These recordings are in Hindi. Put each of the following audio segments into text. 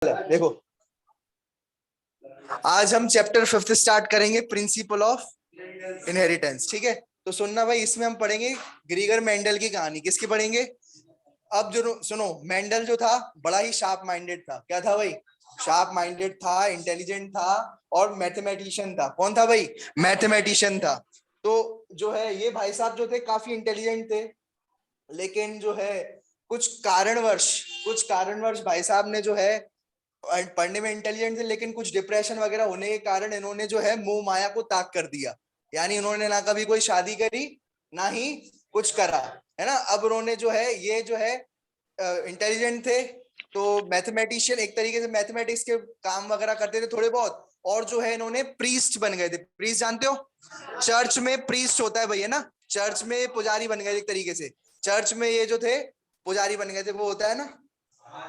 देखो, आज हम चैप्टर 5 स्टार्ट करेंगे, प्रिंसिपल ऑफ इनहेरिटेंस। ठीक है, तो सुनना भाई, इसमें हम पढ़ेंगे ग्रीगर मेंडल की कहानी। किसकी पढ़ेंगे? अब जो सुनो, मेंडल जो था बड़ा ही शार्प माइंडेड था। क्या था भाई? शार्प माइंडेड था, इंटेलिजेंट था और मैथमेटिशियन था। कौन था भाई? मैथमेटिशियन था। तो जो है ये भाई साहब जो थे काफी इंटेलिजेंट थे, लेकिन जो है कुछ कारणवश भाई साहब ने जो है पढ़ने में इंटेलिजेंट थे, लेकिन कुछ डिप्रेशन वगैरह होने के कारण इन्होंने जो है मोह माया को त्याग कर दिया। यानी इन्होंने ना कभी कोई शादी करी, ना ही कुछ करा, है ना। अब उन्होंने जो है ये जो है इंटेलिजेंट थे, तो मैथमेटिशियन एक तरीके से मैथमेटिक्स के काम वगैरह करते थे थोड़े बहुत। और जो है इन्होंने प्रीस्ट बन गए थे। प्रीस्ट जानते हो? चर्च में प्रीस्ट होता है भाई, है ना। चर्च में पुजारी बन गए एक तरीके से। चर्च में ये जो थे पुजारी बन गए थे, वो होता है ना,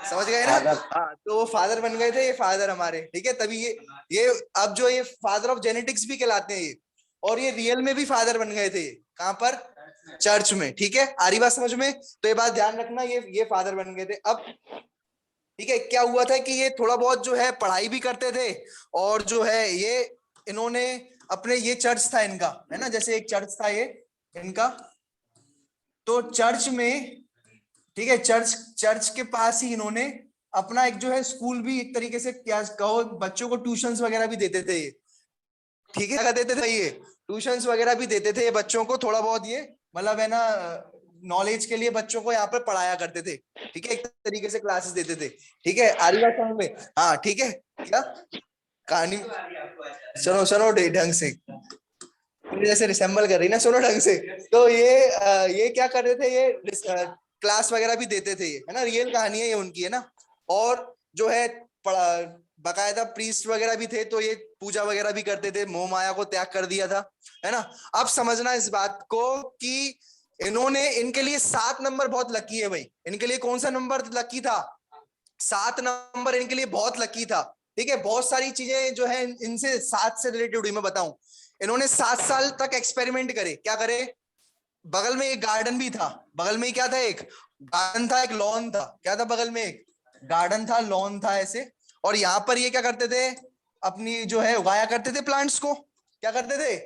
समझ गए ना। हाँ, तो वो फादर बन गए थे, ये फादर हमारे। ठीक है, तभी ये अब जो ये फादर ऑफ जेनेटिक्स भी कहलाते हैं ये। और ये रियल में भी फादर बन गए थे। कहां पर? चर्च में। ठीक है, आ रही बात समझ में? तो ये बात ध्यान रखना, ये फादर बन गए थे। अब ठीक है, क्या हुआ था कि ये थोड़ा बहुत जो है पढ़ाई भी करते थे, और जो है ये इन्होंने अपने, ये चर्च था इनका, है ना, जैसे एक चर्च था ये इनका। तो चर्च में, ठीक है, चर्च चर्च के पास ही इन्होंने अपना एक जो है स्कूल भी, एक तरीके से क्या कहो, बच्चों को ट्यूशंस वगैरह भी देते थे ये। ठीक है, क्या देते थे ये? ट्यूशंस वगैरह भी देते थे ये बच्चों को, थोड़ा बहुत ये मतलब है ना, नॉलेज के लिए बच्चों को यहाँ पर पढ़ाया करते थे। ठीक है, एक तरीके से क्लासेस देते थे। ठीक है, आ रही बात समझ में? हाँ ठीक है। क्या कहानी? सुनो सुनो ढंग से, जैसे रिसेंबल कर रही ना, सुनो ढंग से। तो ये क्या कर रहे थे, ये क्लास वगैरह भी देते थे ये, है ना। रियल कहानी है ये उनकी, है ना। और जो है बकायदा प्रीस्ट वगैरह भी थे, तो ये पूजा वगैरह भी करते थे, मोह माया को त्याग कर दिया था, है ना। अब समझना इस बात को कि इन्होंने, इनके लिए 7 नंबर बहुत लकी है भाई। इनके लिए कौन सा नंबर लकी था? 7 नंबर इनके लिए बहुत लकी था। ठीक है, बहुत सारी चीजें जो है इनसे 7 से रिलेटेड हुई, मैं बताऊं। इन्होंने 7 साल तक एक्सपेरिमेंट करे। क्या करे? बगल में एक गार्डन भी था। बगल में ही क्या था? एक गार्डन था, एक लॉन था। क्या था बगल में? एक गार्डन था, लॉन था ऐसे। और यहाँ पर ये क्या करते थे? अपनी जो है उगाया करते थे प्लांट्स को। क्या करते थे?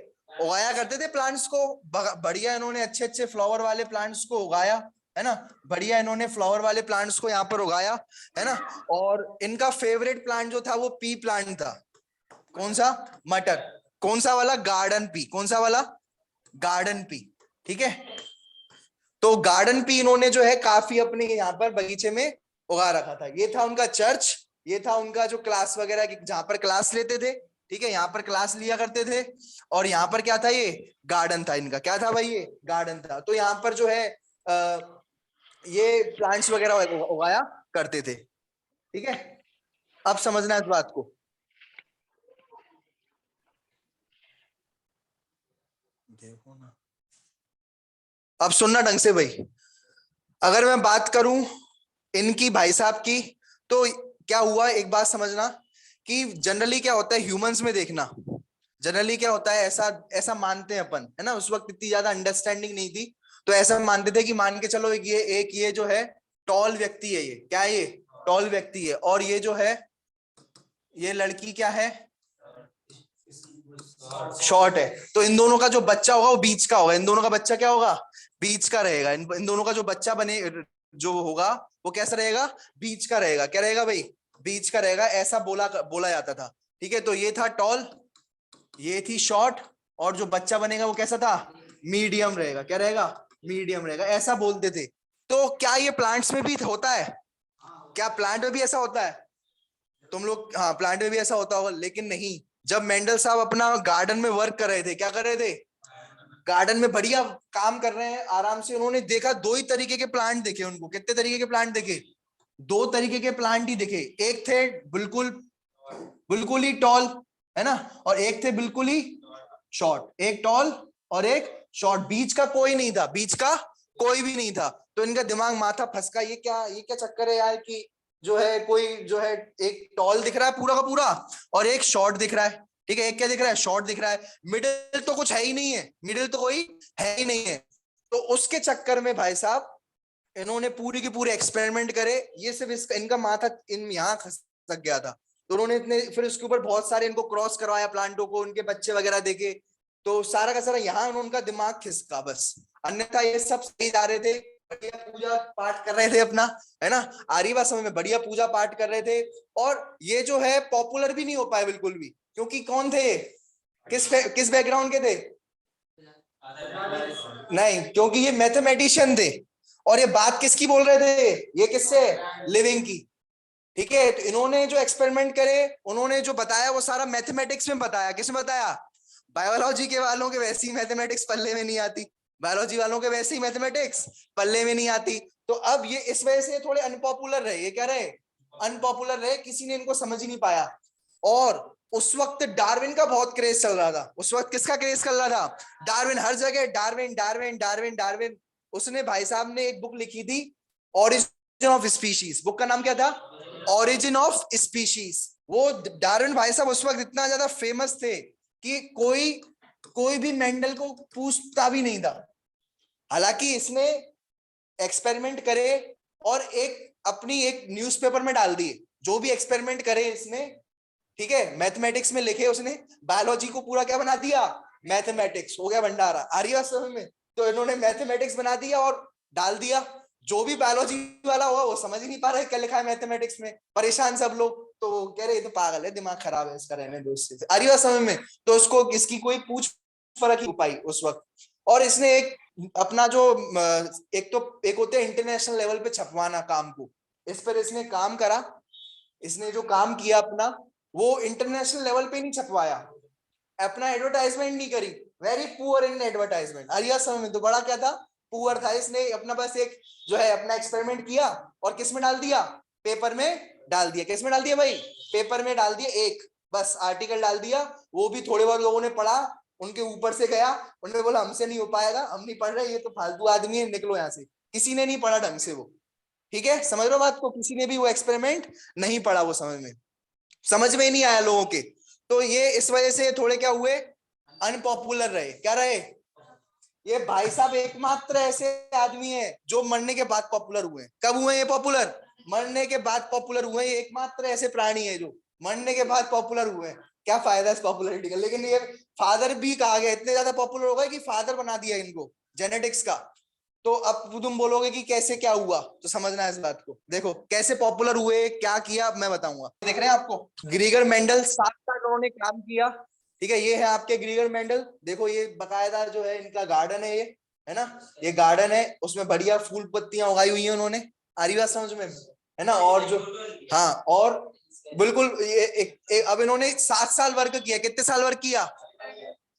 उगाया करते थे प्लांट्स को। बढ़िया इन्होंने अच्छे अच्छे फ्लावर वाले प्लांट्स को उगाया, है ना। बढ़िया इन्होंने फ्लावर वाले प्लांट्स को यहाँ पर उगाया, है ना। और इनका फेवरेट प्लांट जो था वो पी प्लांट था। कौन सा? मटर। कौन सा वाला? Garden pea. कौन सा वाला? Garden pea. ठीक है, तो गार्डन पी इन्होंने जो है काफी अपने यहाँ पर बगीचे में उगा रखा था। ये था उनका चर्च, ये था उनका जो क्लास वगैरह जहां पर क्लास लेते थे। ठीक है, यहाँ पर क्लास लिया करते थे। और यहाँ पर क्या था? ये गार्डन था इनका। क्या था भाई? ये गार्डन था। तो यहाँ पर जो है ये प्लांट्स वगैरह उगाया करते थे। ठीक है, अब समझना इस बात को। देखो ना, अब सुनना ढंग से भाई। अगर मैं बात करूं इनकी भाई साहब की, तो क्या हुआ एक बात समझना, कि जनरली क्या होता है ह्यूमंस में, देखना जनरली क्या होता है, ऐसा ऐसा मानते हैं अपन, है ना। उस वक्त इतनी ज्यादा अंडरस्टैंडिंग नहीं थी, तो ऐसा मानते थे कि मान के चलो एक ये जो है टॉल व्यक्ति है। ये क्या है? ये टॉल व्यक्ति है। और ये जो है ये लड़की क्या है? शॉर्ट है। तो इन दोनों का जो बच्चा होगा वो बीच का होगा। इन दोनों का बच्चा क्या होगा? बीच का रहेगा। इन दोनों का जो बच्चा बने जो होगा वो कैसा रहेगा? बीच का रहेगा। क्या रहेगा भाई? बीच का रहेगा। ऐसा बोला बोला जाता था। ठीक है, तो ये था टॉल, ये थी शॉर्ट, और जो बच्चा बनेगा वो कैसा था? मीडियम रहेगा। क्या रहेगा? मीडियम रहेगा, ऐसा बोलते थे। तो क्या ये प्लांट्स में भी होता है? क्या प्लांट में भी ऐसा होता है? तुम लोग, हाँ, प्लांट में भी ऐसा होता होगा, लेकिन नहीं। जब मेंडल साहब अपना गार्डन में वर्क कर रहे थे, क्या कर रहे थे? गार्डन में बढ़िया काम कर रहे हैं आराम से, उन्होंने देखा दो ही तरीके के प्लांट दिखे उनको। कितने तरीके के प्लांट दिखे? दो तरीके के प्लांट ही दिखे। एक थे बिल्कुल बिल्कुल ही टॉल, है ना, और एक थे बिल्कुल ही शॉर्ट। एक टॉल और एक शॉर्ट, बीच का कोई नहीं था। बीच का कोई भी नहीं था। तो इनका दिमाग माथा फंसका, ये क्या चक्कर है यार, कि जो है कोई जो है एक टॉल दिख रहा है पूरा का पूरा, और एक शॉर्ट दिख रहा है। ठीक है, एक क्या दिख रहा है? शॉर्ट दिख रहा है। मिडिल तो कुछ है ही नहीं है, मिडिल तो कोई है ही नहीं है। तो उसके चक्कर में भाई साहब इन्होंने पूरी की पूरी एक्सपेरिमेंट करे। ये सिर्फ इनका माथा इन यहाँ सक गया था। तो उन्होंने इतने फिर उसके ऊपर बहुत सारे इनको क्रॉस करवाया प्लांटों को, उनके बच्चे वगैरह देखे, तो सारा का सारा यहाँ उनका दिमाग खिसका बस। अन्यथा ये सब सही जा रहे थे, बढ़िया पूजा पाठ कर रहे थे अपना, है ना, आरीवा समय में बढ़िया पूजा पाठ कर रहे थे। और ये जो है पॉपुलर भी नहीं हो पाए बिल्कुल भी, क्योंकि कौन थे, किस बैकग्राउंड के थे, नहीं, क्योंकि ये मैथमेटिशियन थे। और ये बात किसकी बोल रहे थे, ये किससे, लिविंग की। ठीक है, तो इन्होंने जो एक्सपेरिमेंट करे, उन्होंने जो बताया वो सारा मैथमेटिक्स में बताया। किसमें बताया, बायोलॉजी के वालों के वैसे ही मैथमेटिक्स पल्ले में नहीं आती, बायोलॉजी वालों के वैसे ही मैथमेटिक्स पल्ले में नहीं आती। तो अब ये इस वजह से थोड़े अनपॉपुलर रहे, ये क्या रहे, अनपॉपुलर रहे, किसी ने इनको समझ ही नहीं पाया। और उस वक्त डार्विन का बहुत क्रेज चल रहा था। उस वक्त किसका क्रेज चल रहा था, डार्विन, हर जगह डार्विन डार्विन डार्विन डार्विन। उसने, भाई साहब ने एक बुक लिखी थी, ओरिजिन ऑफ स्पीशीज। बुक का नाम क्या था, ओरिजिन ऑफ स्पीशीज। वो डार्विन भाई साहब उस वक्त इतना ज्यादा फेमस थे कि कोई भी मेंडल को पूछता भी नहीं था। हालांकि इसने एक्सपेरिमेंट करे और अपनी एक न्यूज़पेपर में डाल दिए, जो भी एक्सपेरिमेंट करे इसने, ठीक है, मैथमेटिक्स में लिखे उसने, बायोलॉजी को पूरा क्या बना दिया, मैथमेटिक्स हो गया भंडारा। आ रही है समझ में, तो इन्होंने मैथमेटिक्स बना दिया और डाल दिया। जो भी बायोलॉजी वाला हुआ वो समझ ही नहीं पा रहा है क्या लिखा है मैथमेटिक्स में, परेशान सब लोग। तो वो कह रहे ये तो पागल है, दिमाग खराब है इसका, रहने दो इससे। आ रही है समझ में, तो उसको इसकी कोई पूछ फर्क ही पाई उस वक्त। और इसने एक अपना जो एक होते हैं इंटरनेशनल लेवल पे छपवाना काम को, इस पर इसने काम करा। इसने जो काम किया अपना, वो इंटरनेशनल लेवल पे नहीं छपवाया, अपना एडवर्टाइजमेंट नहीं करी, वेरी पुअर इन एडवर्टाइजमेंट। अरिया समय में तो बड़ा क्या था, पुअर था। इसने अपना बस एक जो है अपना एक्सपेरिमेंट किया और किस में डाल दिया, पेपर में डाल दिया। किस में डाल दिया भाई, पेपर में डाल दिया, एक बस आर्टिकल डाल दिया। वो भी थोड़े बहुत लोगों ने पढ़ा, उनके ऊपर से गया, उन्होंने बोला हमसे नहीं हो पाएगा, हम नहीं पढ़ रहे, ये तो फालतू आदमी है, निकलो यहाँ से। किसी ने नहीं पढ़ा ढंग से वो, ठीक है, समझ रहे हो बात को, किसी ने भी वो एक्सपेरिमेंट नहीं पढ़ा, वो समझ में ही नहीं आया लोगों के। तो ये इस वजह से थोड़े क्या हुए, अनपॉपुलर रहे। क्या रहे, ये भाई साहब एकमात्र ऐसे आदमी है जो मरने के बाद पॉपुलर हुए। कब हुए ये पॉपुलर, मरने के बाद पॉपुलर हुए। एकमात्र ऐसे प्राणी है जो मरने के बाद पॉपुलर हुए। क्या फायदा इस पॉपुलरिटी का, लेकिन ये फादर भी कहा गया, इतने ज्यादा पॉपुलर हो गए कि फादर बना दिया इनको जेनेटिक्स का। तो अब तुम बोलोगे कि कैसे क्या हुआ, तो समझना है इस बात को। देखो कैसे पॉपुलर हुए, क्या किया, अब मैं बताऊंगा। देख रहे हैं आपको, ग्रीगर मेंडल 7 साल उन्होंने काम किया। ठीक है, ये है आपके ग्रीगर मेंडल। देखो ये बकायदा जो है इनका गार्डन है, ये है ना, ये गार्डन है, उसमें बढ़िया फूल पत्तियां उगाई हुई है उन्होंने। आ रही बात समझ में, है ना। और जो, हाँ, और बिल्कुल ये अब इन्होंने 7 साल वर्क किया। कितने साल वर्क किया,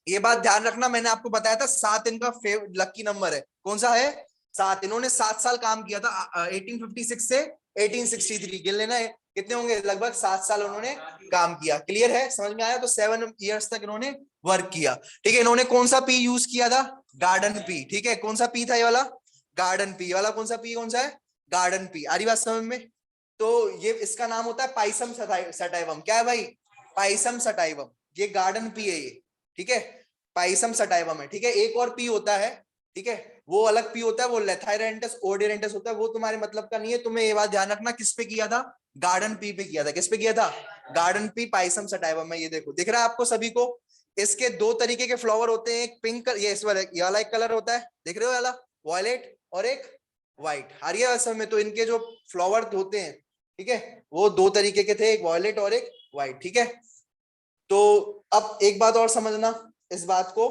ये बात ध्यान रखना, मैंने आपको बताया था 7 इनका लकी नंबर है। कौन सा है, 7। इन्होंने 7 साल काम किया था, 1856 से 1863, गिन लेना है कितने होंगे, लगभग 7 साल उन्होंने काम किया। क्लियर है, समझ में आया। तो 7 ईयर्स तक इन्होंने वर्क किया। ठीक है, इन्होंने कौन सा पी यूज किया था, गार्डन पी। ठीक है, कौन सा पी था ये वाला, गार्डन पी वाला। कौन सा पी, कौन सा है, गार्डन पी। आ रही बात समझ में। तो ये इसका नाम होता है पाइसम सटाइवम। क्या है भाई, पाइसम सटाइवम, ये गार्डन पी है ये। ठीक है, पाइसम सटाइवम है। ठीक है, एक और पी होता है, ठीक है, वो अलग पी होता है, वो लेथाइरेंटस ओडियरेंटस होता है, वो तुम्हारे मतलब का नहीं है। तुम्हें ये बात ध्यान रखना, किस पे किया था, गार्डन पी पे किया था। किस पे किया था, गार्डन पी पाइसम सटाइवम में। ये देखो, दिख रहा है आपको सभी को। इसके 2 तरीके के फ्लावर होते हैं, एक पिंक, ये इस वाला एक कलर होता है, देख रहे हो वाला, वॉयलेट, और एक व्हाइट। हारिया असल में तो इनके जो फ्लावर होते हैं, ठीक है, वो 2 तरीके के थे, एक वॉयलेट और एक व्हाइट। ठीक है, तो अब एक बात और समझना इस बात को,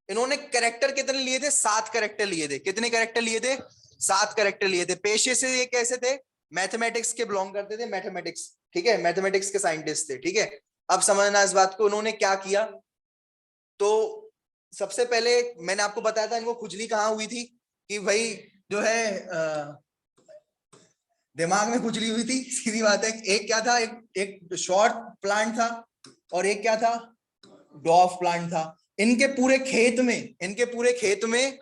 इन्होंने कैरेक्टर कितने लिए थे, 7 कैरेक्टर लिए थे। कितने कैरेक्टर लिए थे, 7 कैरेक्टर लिए थे। पेशे से ये कैसे थे, मैथमेटिक्स के बिलोंग करते थे, मैथमेटिक्स, ठीक है, मैथमेटिक्स के साइंटिस्ट थे। ठीक है, अब समझना इस बात को, उन्होंने क्या किया। तो सबसे पहले मैंने आपको बताया था इनको खुजली कहाँ हुई थी, कि भाई जो है दिमाग में खुजली हुई थी, सीधी बात है। एक क्या था, एक शॉर्ट प्लांट था, और एक क्या था, डॉफ प्लांट था। इनके पूरे खेत में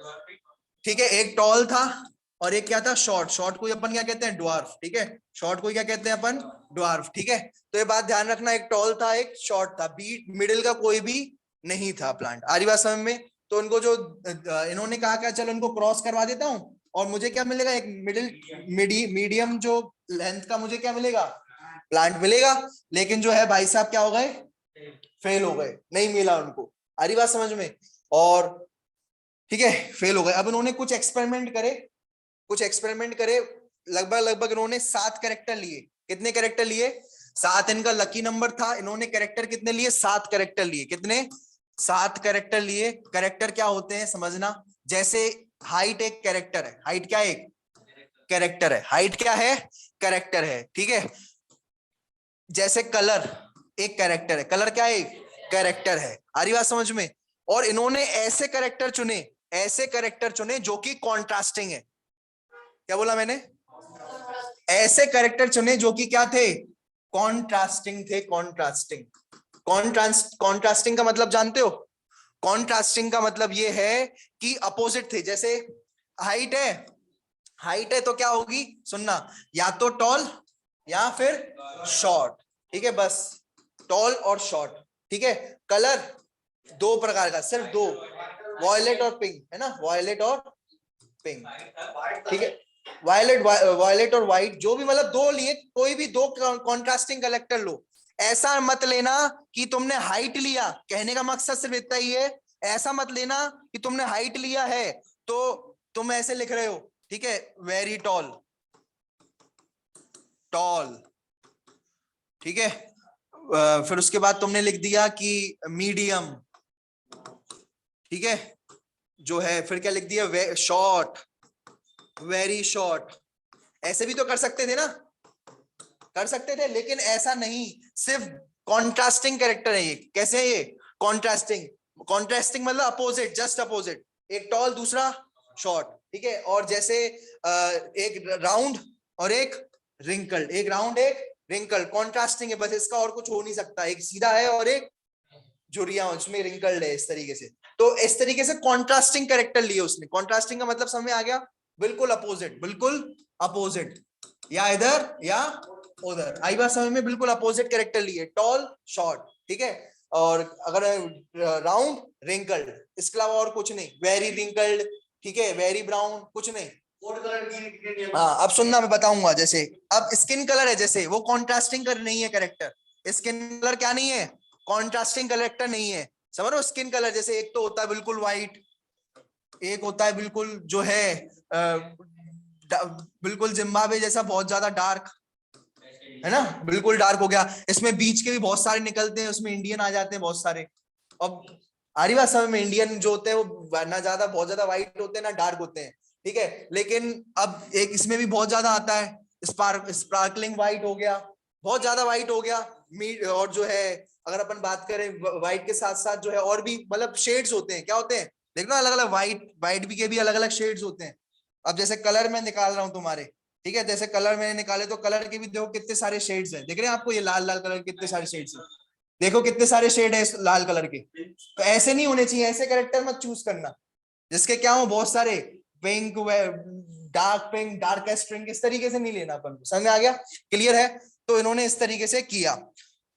ठीक है, एक टॉल था और एक क्या था, शॉर्ट। शॉर्ट को अपन क्या कहते हैं, ड्वार्फ। ठीक है, शॉर्ट को क्या कहते हैं अपन, ड्वार्फ। ठीक है, तो ये बात ध्यान रखना, एक टॉल था एक शॉर्ट था, बीट मिडिल का कोई भी नहीं था प्लांट। आ रही बात समझ में। तो इनको जो इन्होंने कहा क्या, चलो इनको क्रॉस करवा देता हूँ, और मुझे क्या मिलेगा, एक मीडियम जो लेंथ का मुझे क्या मिलेगा, प्लांट मिलेगा। लेकिन जो है भाई साहब क्या हो गए, फेल हो गए, नहीं मिला उनको। आ रही बात समझ में? और ठीक है, फेल हो गए। अब इन्होंने कुछ एक्सपेरिमेंट करे, कुछ एक्सपेरिमेंट करे, लगभग लगभग इन्होंने 7 कैरेक्टर लिए। कितने कैरेक्टर लिए? 7। इनका लकी नंबर था, इन्होंने कैरेक्टर कितने लिए, 7 कैरेक्टर लिए। कितने? 7 कैरेक्टर लिए। कैरेक्टर क्या होते हैं समझना, जैसे हाइट एक कैरेक्टर है, हाइट क्या है, एक कैरेक्टर है, हाइट क्या है, कैरेक्टर है, ठीक है। जैसे कलर एक कैरेक्टर है, कलर क्या है, एक कैरेक्टर है। आ रही बात समझ में? और इन्होंने ऐसे कैरेक्टर चुने, ऐसे कैरेक्टर चुने जो कि कॉन्ट्रास्टिंग है। क्या बोला मैंने? ऐसे कैरेक्टर चुने जो कि क्या थे, कॉन्ट्रास्टिंग थे, कॉन्ट्रास्टिंग। कॉन्ट्रास्टिंग का मतलब जानते हो? कॉन्ट्रास्टिंग का मतलब ये है कि अपोजिट थे। जैसे हाइट है, हाइट है तो क्या होगी, सुनना, या तो टॉल या फिर शॉर्ट, ठीक है, बस टॉल और शॉर्ट, ठीक है। कलर दो प्रकार का, सिर्फ दो, वॉयलेट और पिंक, है ना, वॉयलेट और पिंक, ठीक है। वायलेट, वायलेट और व्हाइट, जो भी, मतलब दो लिए, कोई भी दो कॉन्ट्रास्टिंग कलेक्टर लो। ऐसा मत लेना कि तुमने हाइट लिया, कहने का मकसद सिर्फ इतना ही है, ऐसा मत लेना कि तुमने हाइट लिया है तो तुम ऐसे लिख रहे हो, ठीक है, वेरी टॉल, टॉल, ठीक है। फिर उसके बाद तुमने लिख दिया कि मीडियम, ठीक है, जो है, फिर क्या लिख दिया, शॉर्ट, वेरी शॉर्ट। ऐसे भी तो कर सकते थे ना, कर सकते थे, लेकिन ऐसा नहीं, सिर्फ कॉन्ट्रास्टिंग कैरेक्टर है ये। कैसे है ये, कॉन्ट्रास्टिंग। कॉन्ट्रास्टिंग मतलब अपोजिट, जस्ट अपोजिट, एक टॉल दूसरा शॉर्ट, ठीक है। और जैसे एक राउंड और एक रिंकल्ड, एक राउंड एक रिंकल्ड, कॉन्ट्रास्टिंग है बस, इसका और कुछ हो नहीं सकता। एक सीधा है और एक झुर्रियां, उसमें रिंकल्ड है, इस तरीके से। तो इस तरीके से कॉन्ट्रास्टिंग कैरेक्टर लिए उसने। कॉन्ट्रास्टिंग का मतलब समझ में आ गया, बिल्कुल अपोजिट, बिल्कुल अपोजिट, या इधर या उधर। आई बात समझ में? बिल्कुल अपोजिट कैरेक्टर लिए, टॉल शॉर्ट, ठीक है। और अगर राउंड रिंकल्ड, इसके अलावा और कुछ नहीं, वेरी रिंकल्ड, ठीक है, वेरी ब्राउन, कुछ नहीं। हाँ, अब सुनना, मैं बताऊंगा। जैसे अब स्किन कलर है, जैसे वो कॉन्ट्रास्टिंग कर नहीं है कैरेक्टर, स्किन कलर क्या नहीं है, कॉन्ट्रास्टिंग कैरेक्टर नहीं है, समझ रहे हो? स्किन कलर जैसे एक तो होता है बिल्कुल व्हाइट, एक होता है बिल्कुल जो है बिल्कुल जिम्बाब्वे जैसा बहुत ज्यादा डार्क, है ना, बिल्कुल डार्क हो गया। इसमें बीच के भी बहुत सारे निकलते हैं, उसमें इंडियन आ जाते हैं बहुत सारे। अब आ रही बात समझ में? इंडियन जो होते हैं वो ना ज्यादा बहुत ज्यादा व्हाइट होते हैं ना डार्क होते हैं, ठीक है। लेकिन अब एक इसमें भी बहुत ज्यादा आता है, स्पार्कलिंग व्हाइट हो गया, बहुत ज्यादा व्हाइट हो गया। और जो है, अगर अपन बात करें व्हाइट के साथ साथ जो है और भी मतलब शेड्स होते हैं, क्या होते हैं, देखना, अलग अलग व्हाइट, व्हाइट भी के भी अलग अलग शेड्स होते हैं। अब जैसे कलर मैं निकाल रहा हूं तुम्हारे, ठीक है, जैसे कलर मैंने निकाले तो कलर के भी देखो कितने सारे शेड्स हैं, देख रहे हैं आपको, ये लाल लाल कलर के कितने सारे शेड्स हैं, देखो कितने सारे शेड है इस लाल कलर के। तो ऐसे नहीं होने चाहिए, ऐसे कैरेक्टर मत चूज करना जिसके क्या हो बहुत सारे, pink, dark pink, darkest pink, इस तरीके से नहीं लेना अपन को। समझ में आ गया? क्लियर है? तो इन्होंने इस तरीके से किया,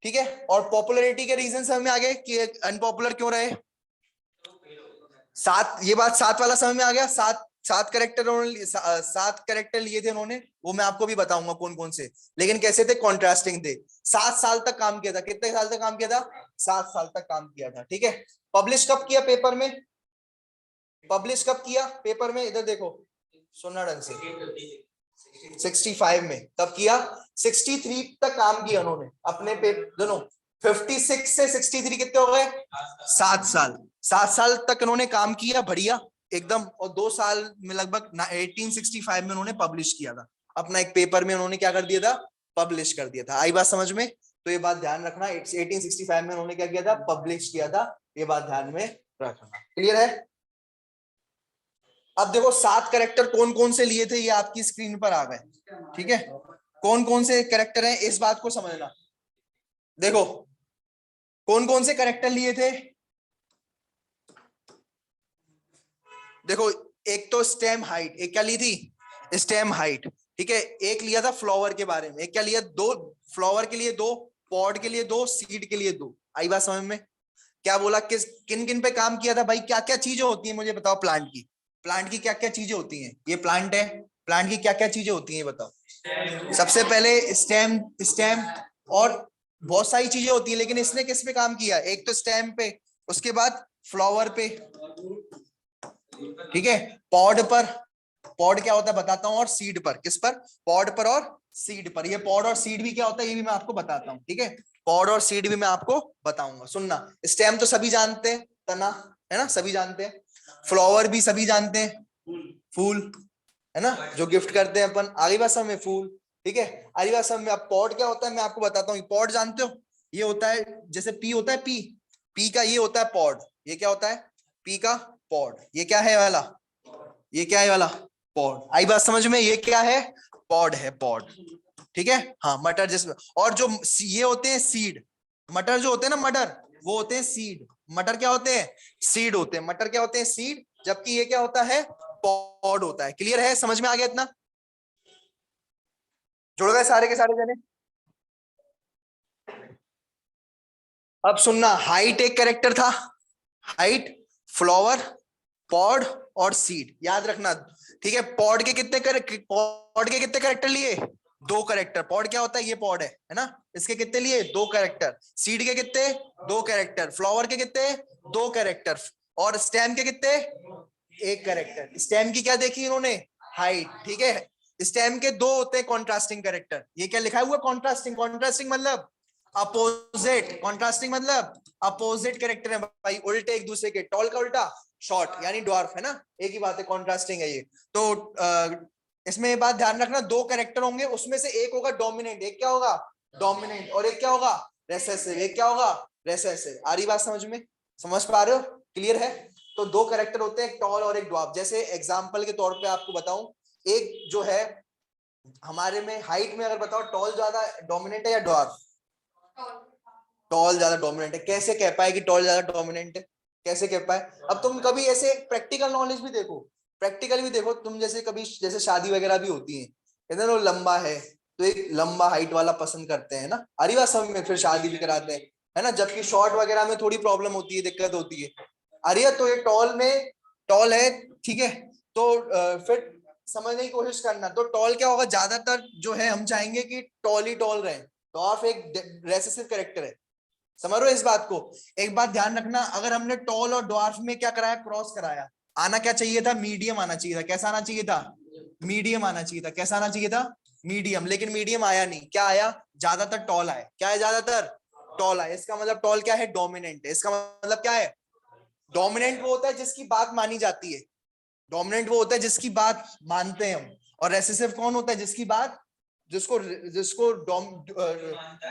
ठीक है। और पॉपुलैरिटी के रीजन समझ में आ गए कि अनपॉपुलर क्यों रहे। 7, ये बात 7 वाला समझ में आ गया। 7 कैरेक्टर उन्होंने, 7 कैरेक्टर लिए थे उन्होंने, वो मैं आपको भी बताऊंगा कौन कौन से, लेकिन कैसे थे, कॉन्ट्रास्टिंग थे। 7 साल तक काम किया था। कितने साल तक काम किया था? 7 साल तक काम किया था, ठीक है। पब्लिश कब किया पेपर में, पब्लिश कब किया पेपर में, इधर देखो, सुनना ढंग से, 65 में। कब किया? 63 तक काम किया उन्होंने अपने पे दोनों। 56 से 63 कितने हो गए? 7 साल। 7 साल तक इन्होंने काम किया, बढ़िया एकदम। और 2 साल में लगभग 1865 में उन्होंने पब्लिश किया था अपना एक पेपर में, उन्होंने क्या कर दिया था, पब्लिश कर दिया था। आई बात समझ में? तो ये बात ध्यान रखना, 1865 में उन्होंने क्या किया था, पब्लिश किया था, ये बात ध्यान में रखना। क्लियर है? अब देखो 7 कैरेक्टर कौन कौन से लिए थे, ये आपकी स्क्रीन पर आ गए, ठीक है। कौन कौन से कैरेक्टर हैं इस बात को समझना। देखो कौन कौन से कैरेक्टर लिए थे, देखो एक तो स्टेम हाइट, एक क्या ली थी, स्टेम हाइट, ठीक है। एक लिया था फ्लावर के बारे में, एक क्या लिया, 2 फ्लावर के लिए, 2 पॉड के लिए, 2 सीड के लिए, 2। आई बात समझ में? क्या बोला, किस किन किन पे काम किया था भाई, क्या क्या चीजें होती है मुझे बताओ प्लांट की। प्लांट की क्या क्या चीजें होती हैं, ये प्लांट है, प्लांट की क्या क्या चीजें होती हैं बताओ। सबसे पहले स्टेम, स्टेम और बहुत सारी चीजें होती है, लेकिन इसने किस पे काम किया, एक तो स्टेम पे, उसके बाद फ्लावर पे, ठीक है, पॉड पर, पॉड क्या होता है बताता हूं, और सीड पर, किस पर, पॉड पर और सीड पर। ये पॉड और सीड भी क्या होता है ये भी मैं आपको बताता हूं, ठीक है, पॉड और सीड भी मैं आपको बताऊंगा। सुनना, स्टेम तो सभी जानते हैं, तना, है ना, सभी जानते हैं। फ्लावर भी सभी जानते हैं, फूल, है ना, जो गिफ्ट करते हैं अपन, आगे बात समझ में, फूल, ठीक है, आगे बात समझ में। अब पॉड क्या होता है मैं आपको बताता हूँ, पॉड जानते हो, ये होता है जैसे पी होता है, पी, पी का ये होता है पॉड, ये क्या होता है, पी का पॉड, ये क्या है वाला, ये क्या है वाला, पॉड, आई बात समझ में, ये क्या है, पॉड है, पॉड, ठीक है, हाँ, मटर जिसमें, और जो ये होते हैं सीड, मटर जो होते हैं ना, मटर, वो होते हैं सीड, मटर क्या होते हैं, सीड होते हैं, मटर क्या होते हैं, सीड, जबकि ये क्या होता है, पॉड होता है। क्लियर है, समझ में आ गया इतना, जुड़ गए सारे के सारे जने। अब सुनना, हाइट एक कैरेक्टर था, हाइट, फ्लावर, पॉड और सीड, याद रखना, ठीक है। पॉड के कितने पॉड के कितने कैरेक्टर लिए, दो कैरेक्टर, पॉड क्या होता है, ये पॉड है ना, इसके कितने लिए, दो कैरेक्टर, सीड के कितने, दो कैरेक्टर, फ्लावर के कितने, दो कैरेक्टर, और स्टेम के कितने, एक कैरेक्टर। स्टेम की क्या देखी इन्होंने, हाइट, ठीक है, स्टेम के दो होते हैं कॉन्ट्रास्टिंग कैरेक्टर, ये क्या लिखा हुआ, कॉन्ट्रास्टिंग, कॉन्ट्रास्टिंग मतलब अपोजिट, कॉन्ट्रास्टिंग मतलब अपोजिट कैरेक्टर है भाई, उल्टे एक दूसरे के, टॉल का उल्टा शॉर्ट यानी ड्वार्फ, है ना, एक ही बात है, कॉन्ट्रास्टिंग है ये। तो इसमें ये बात ध्यान रखना, दो कैरेक्टर होंगे, उसमें से एक होगा डोमिनेंट, एक क्या होगा, डोमिनेंट, और एक क्या होगा, रेसेसिव, एक क्या होगा, रेसेसिव। आ रही बात समझ में, समझ पा रहे हो, क्लियर है। तो दो कैरेक्टर होते हैं, एक टॉल और एक ड्वार्फ। जैसे एग्जांपल के तौर पे आपको बताऊं, एक जो है हमारे में हाइट में अगर बताओ, टॉल ज्यादा डोमिनेंट है या ड्वार्फ, टॉल ज्यादा डोमिनेंट है। कैसे कह पाए कि टॉल ज्यादा डोमिनेंट है, कैसे कह पाए, अब तुम कभी ऐसे प्रैक्टिकल नॉलेज भी देखो, प्रैक्टिकल भी देखो तुम, जैसे कभी जैसे शादी वगैरह भी होती है, कहते हैं वो लंबा है तो एक लंबा हाइट वाला पसंद करते हैं ना, अरे बात समझ में, फिर शादी भी कराते हैं, है ना, जबकि शॉर्ट वगैरह में थोड़ी प्रॉब्लम होती है, दिक्कत होती है। अरे तो ये टॉल में, टॉल है, ठीक है, तो फिर समझने की कोशिश करना, तो टॉल क्या होगा, ज्यादातर जो है हम चाहेंगे कि टॉल ही टॉल रहे, डॉर्फ एक रेसेसिव कैरेक्टर है, समझ रहे हो इस बात को। एक बात ध्यान रखना, अगर हमने टॉल और ड्वार्फ में क्या कराया, क्रॉस कराया, आना क्या चाहिए था, मीडियम आना चाहिए था, कैसा आना चाहिए था, मीडियम आना चाहिए था, कैसा आना चाहिए था, मीडियम, लेकिन मीडियम आया नहीं, क्या आया, ज्यादातर टॉल आया, क्या है, ज्यादातर टॉल आया। इसका मतलब टॉल क्या है, डोमिनेंट है, इसका मतलब क्या है, डोमिनेंट वो होता है जिसकी बात मानी जाती है, डोमिनेंट वो होता है जिसकी बात मानते हैं हम, और रेसेसिव कौन होता है, जिसकी बात, जिसको जिसको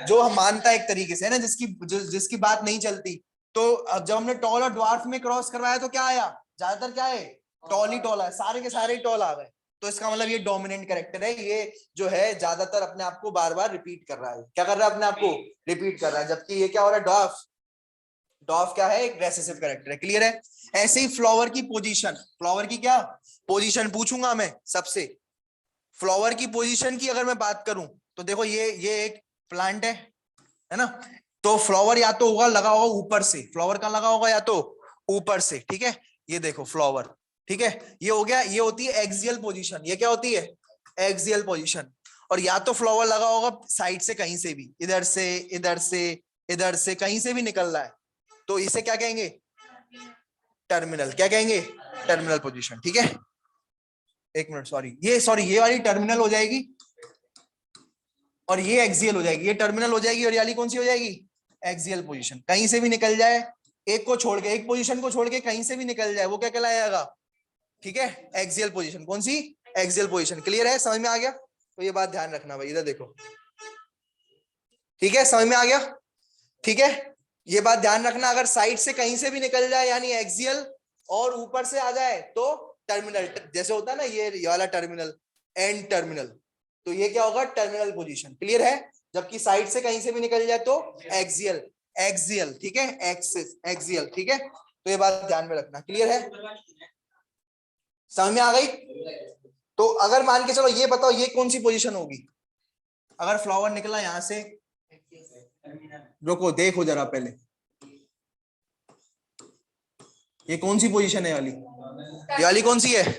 जो हम मानता है एक तरीके से, है ना, जिसकी बात नहीं चलती। तो अब जब हमने टॉल और ड्वार्फ में क्रॉस करवाया तो क्या आया, ज्यादातर क्या है, टॉल ही टॉल है, सारे के सारे ही टॉल आ गए। तो इसका मतलब ये डोमिनेंट कैरेक्टर है, ये जो है ज्यादातर अपने आप को बार बार रिपीट कर रहा है, क्या कर रहा है, अपने आप को रिपीट कर रहा है, जबकि ये क्या हो रहा है, डॉफ, डॉफ क्या है, एक रेसेसिव कैरेक्टर है। क्लियर है। ऐसे ही फ्लावर की पोजीशन, फ्लावर की क्या पोजीशन पूछूंगा मैं सबसे, फ्लावर की पोजीशन की अगर मैं बात करूं तो देखो, ये एक प्लांट है ना, तो फ्लावर या तो होगा लगा होगा ऊपर से, फ्लावर कहां लगा होगा, या तो ऊपर से, ठीक है, ये देखो फ्लावर, ठीक है, ये हो गया, ये होती है एक्सियल पोजीशन, ये क्या होती है, एक्सियल पोजीशन। और या तो फ्लावर लगा होगा साइड से, कहीं से भी, इधर से, इधर से, इधर से, कहीं से भी निकल रहा है, तो इसे क्या कहेंगे, टर्मिनल, क्या कहेंगे, टर्मिनल पोजीशन, ठीक है। एक मिनट, सॉरी ये वाली टर्मिनल हो जाएगी और ये एक्सियल हो जाएगी, ये टर्मिनल हो जाएगी और ये वाली कौन सी हो जाएगी, एक्सियल पोजीशन। कहीं से भी निकल जाए, एक को छोड़ के, एक पोजीशन को छोड़ के कहीं से भी निकल जाए, वो क्या कहलाएगा, ठीक है, एक्सियल पोजीशन। कौन सी, एक्सियल पोजीशन। क्लियर है, समझ में आ गया। तो ये बात ध्यान रखना भाई, इधर देखो, ठीक है, समझ में आ गया, ठीक है। ये बात ध्यान रखना, अगर साइड से कहीं से भी निकल जाए यानी एक्सियल, और ऊपर से आ जाए तो टर्मिनल, जैसे होता है ना ये वाला टर्मिनल, एंड टर्मिनल, तो ये क्या होगा, टर्मिनल पोजीशन। क्लियर है। जबकि साइड से कहीं से भी निकल जाए तो एक्सियल, एक्सियल, ठीक है, एक्सिस, एक्सियल, ठीक है। तो ये बात ध्यान में रखना। क्लियर है, समझ में आ गई। तो अगर मान के चलो, ये बताओ ये कौन सी पोजीशन होगी, अगर फ्लावर निकला यहां से, रुको देखो जरा पहले, ये कौन सी पोजीशन है वाली, ये वाली कौन सी है?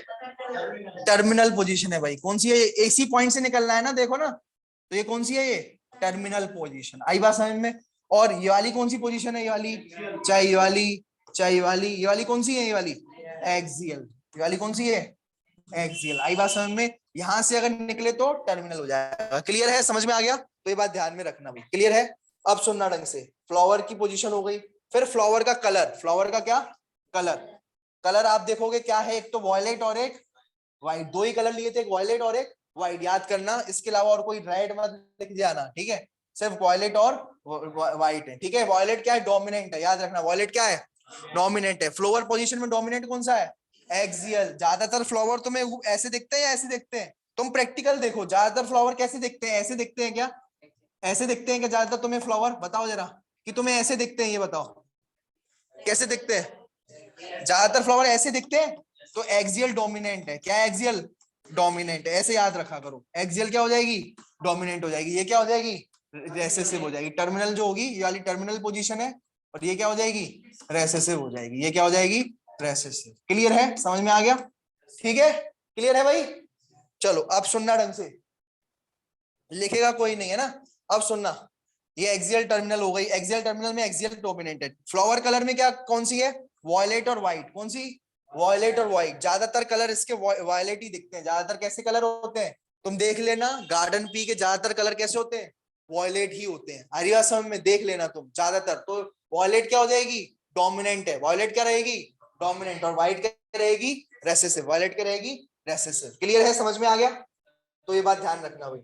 टर्मिनल पोजीशन है भाई। कौन सी है? इसी पॉइंट से निकलना है ना, देखो ना, तो ये कौन सी है? ये टर्मिनल पोजीशन। आई बात समझ में? और ये वाली कौन सी पोजीशन है? ये वाली, चाहे ये वाली, चाहे ये वाली, ये वाली कौन सी है? ये वाली एक्सियल। ये वाली कौन सी है? एक्सियल। आई बात समझ में? यहां से अगर निकले तो टर्मिनल हो जाएगा। क्लियर है? समझ में आ गया? तो ये बात ध्यान में रखना भाई। क्लियर है? अब सुनना ढंग से। फ्लावर की पोजीशन हो गई, फिर फ्लावर का कलर। फ्लावर का क्या? कलर। कलर आप देखोगे क्या है? एक तो वॉयलेट और एक व्हाइट। दो ही कलर लिए थे, एक वॉयलेट और एक व्हाइट। याद करना, इसके अलावा और कोई रेड मत लिख जाना, ठीक है? सिर्फ वॉयलेट और व्हाइट है, ठीक है? वॉयलेट क्या है? डोमिनेंट है। याद रखना, वॉयलेट क्या है? डोमिनेंट है। फ्लावर पोजीशन में डोमिनेंट कौन सा है? एक्सियल। ज्यादातर फ्लावर तुम्हें ऐसे दिखते हैं या ऐसे दिखते हैं? तुम प्रैक्टिकल देखो, ज्यादातर फ्लावर कैसे दिखते हैं? ऐसे दिखते हैं क्या? ऐसे दिखते हैं क्या ज्यादातर तुम्हें फ्लावर? बताओ जरा, कि तुम्हें ऐसे दिखते हैं, ये बताओ कैसे दिखते हैं? ज्यादातर फ्लावर ऐसे दिखते हैं, तो एक्सियल डोमिनेंट है। क्या? एक्सियल डोमिनेंट है। ऐसे याद रखा करो। एक्सियल क्या हो जाएगी? डोमिनेंट हो जाएगी। ये क्या हो जाएगी? रेसेसिव हो जाएगी। टर्मिनल जो होगी, ये वाली टर्मिनल पोजीशन है, और ये क्या हो जाएगी? रेसेसिव हो जाएगी। ये क्या हो जाएगी? रेसेसिव। क्लियर है? समझ में आ गया? ठीक है? क्लियर है भाई? चलो अब सुनना ढंग से, लिखेगा कोई नहीं है ना? अब सुनना, ये एक्सियल टर्मिनल हो गई। एक्सियल टर्मिनल में एक्सियल डोमिनेंट है। फ्लावर कलर में क्या कौन सी है? वॉयलेट और व्हाइट। कौन सी? वॉयलेट और व्हाइट। ज्यादातर कलर इसके वॉयलेट ही दिखते हैं। ज्यादातर कैसे कलर होते हैं? तुम देख लेना, गार्डन पी के ज्यादातर कलर कैसे होते हैं? वॉयलेट ही होते हैं। आर्या समझ में? देख लेना तुम ज्यादातर तो वॉयलेट क्या हो जाएगी? डोमिनेंट है। वॉयलेट क्या रहेगी? डोमिनेंट। और व्हाइट क्या रहेगी? रेसेसिव। वॉयलेट क्या रहेगी? रेसेसिव। क्लियर है? समझ में आ गया? तो ये बात ध्यान रखना भाई,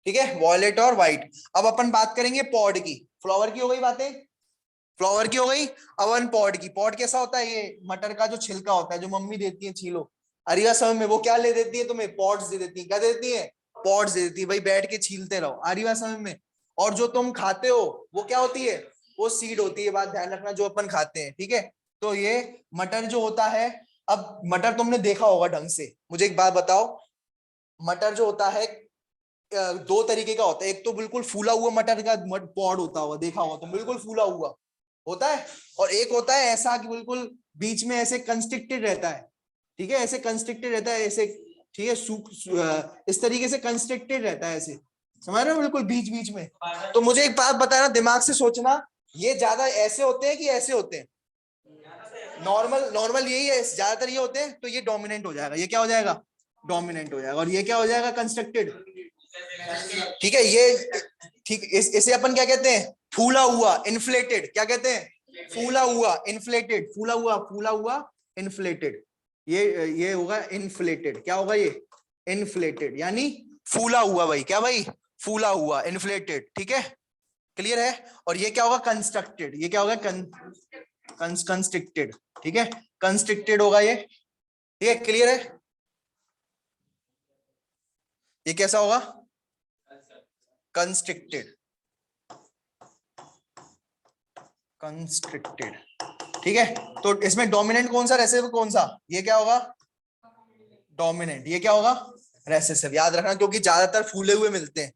ठीक है? वॉयलेट और व्हाइट। अब अपन बात करेंगे पॉड की। फ्लावर की हो गई बातें, फ्लावर की हो गई। अब अपन पॉड की। पॉड कैसा होता है? ये मटर का जो छिलका होता है, जो मम्मी देती है छीलो, अरिया समय में वो क्या ले देती है तुम्हें? पॉड्स दे देती है। क्या देती है? पॉड्स दे देती है भाई। बैठ के छीलते रहो आरिया समय में। और जो तुम खाते हो वो क्या होती है? वो सीड होती है। बात ध्यान रखना, जो अपन खाते हैं, ठीक है? तो ये मटर जो होता है, अब मटर तुमने देखा होगा ढंग से। मुझे एक बात बताओ, मटर जो होता है दो तरीके का होता है। एक तो बिल्कुल फूला हुआ मटर का पॉड होता हुआ देखा होगा तो, बिल्कुल फूला हुआ होता है। और एक होता है ऐसा कि बिल्कुल बीच में ऐसे कंस्ट्रिक्टेड रहता है, ठीक है? ऐसे कंस्ट्रिक्टेड रहता है ऐसे, ठीक है? इस तरीके से कंस्ट्रिक्टेड रहता है ऐसे, समझ रहे हो? बिल्कुल बीच बीच में। तो मुझे एक बात बताना, दिमाग से सोचना, ये ज्यादा ऐसे होते हैं कि ऐसे होते हैं? नॉर्मल नॉर्मल यही है, ज्यादातर ये होते हैं। तो ये डोमिनेंट हो जाएगा। ये क्या हो जाएगा? डोमिनेंट हो जाएगा। और ये क्या हो जाएगा? कंस्ट्रक्टेड। ठीक है? ये ठीक, इसे अपन क्या कहते हैं? फूला हुआ, इन्फ्लेटेड। क्या कहते हैं? फूला हुआ, इन्फ्लेटेड। फूला हुआ, फूला हुआ, इन्फ्लेटेड। ये होगा इन्फ्लेटेड। क्या होगा ये? इन्फ्लेटेड, यानी फूला हुआ भाई। क्या भाई? फूला हुआ, इन्फ्लेटेड। ठीक है? क्लियर है? और ये क्या होगा? कंस्ट्रक्टेड। ये क्या होगा? कंस्ट्रिक्टेड। ठीक है? कंस्ट्रिक्टेड होगा ये। ठीक है? क्लियर है? ये कैसा होगा? कंस्ट्रिक्टेड। कंस्ट्रिक्टेड। ठीक है? तो इसमें डोमिनेंट कौन सा, रेसेसिव कौन सा? ये क्या होगा? डोमिनेंट। ये क्या होगा? रेसेसिव। याद रखना, क्योंकि ज्यादातर फूले हुए मिलते हैं।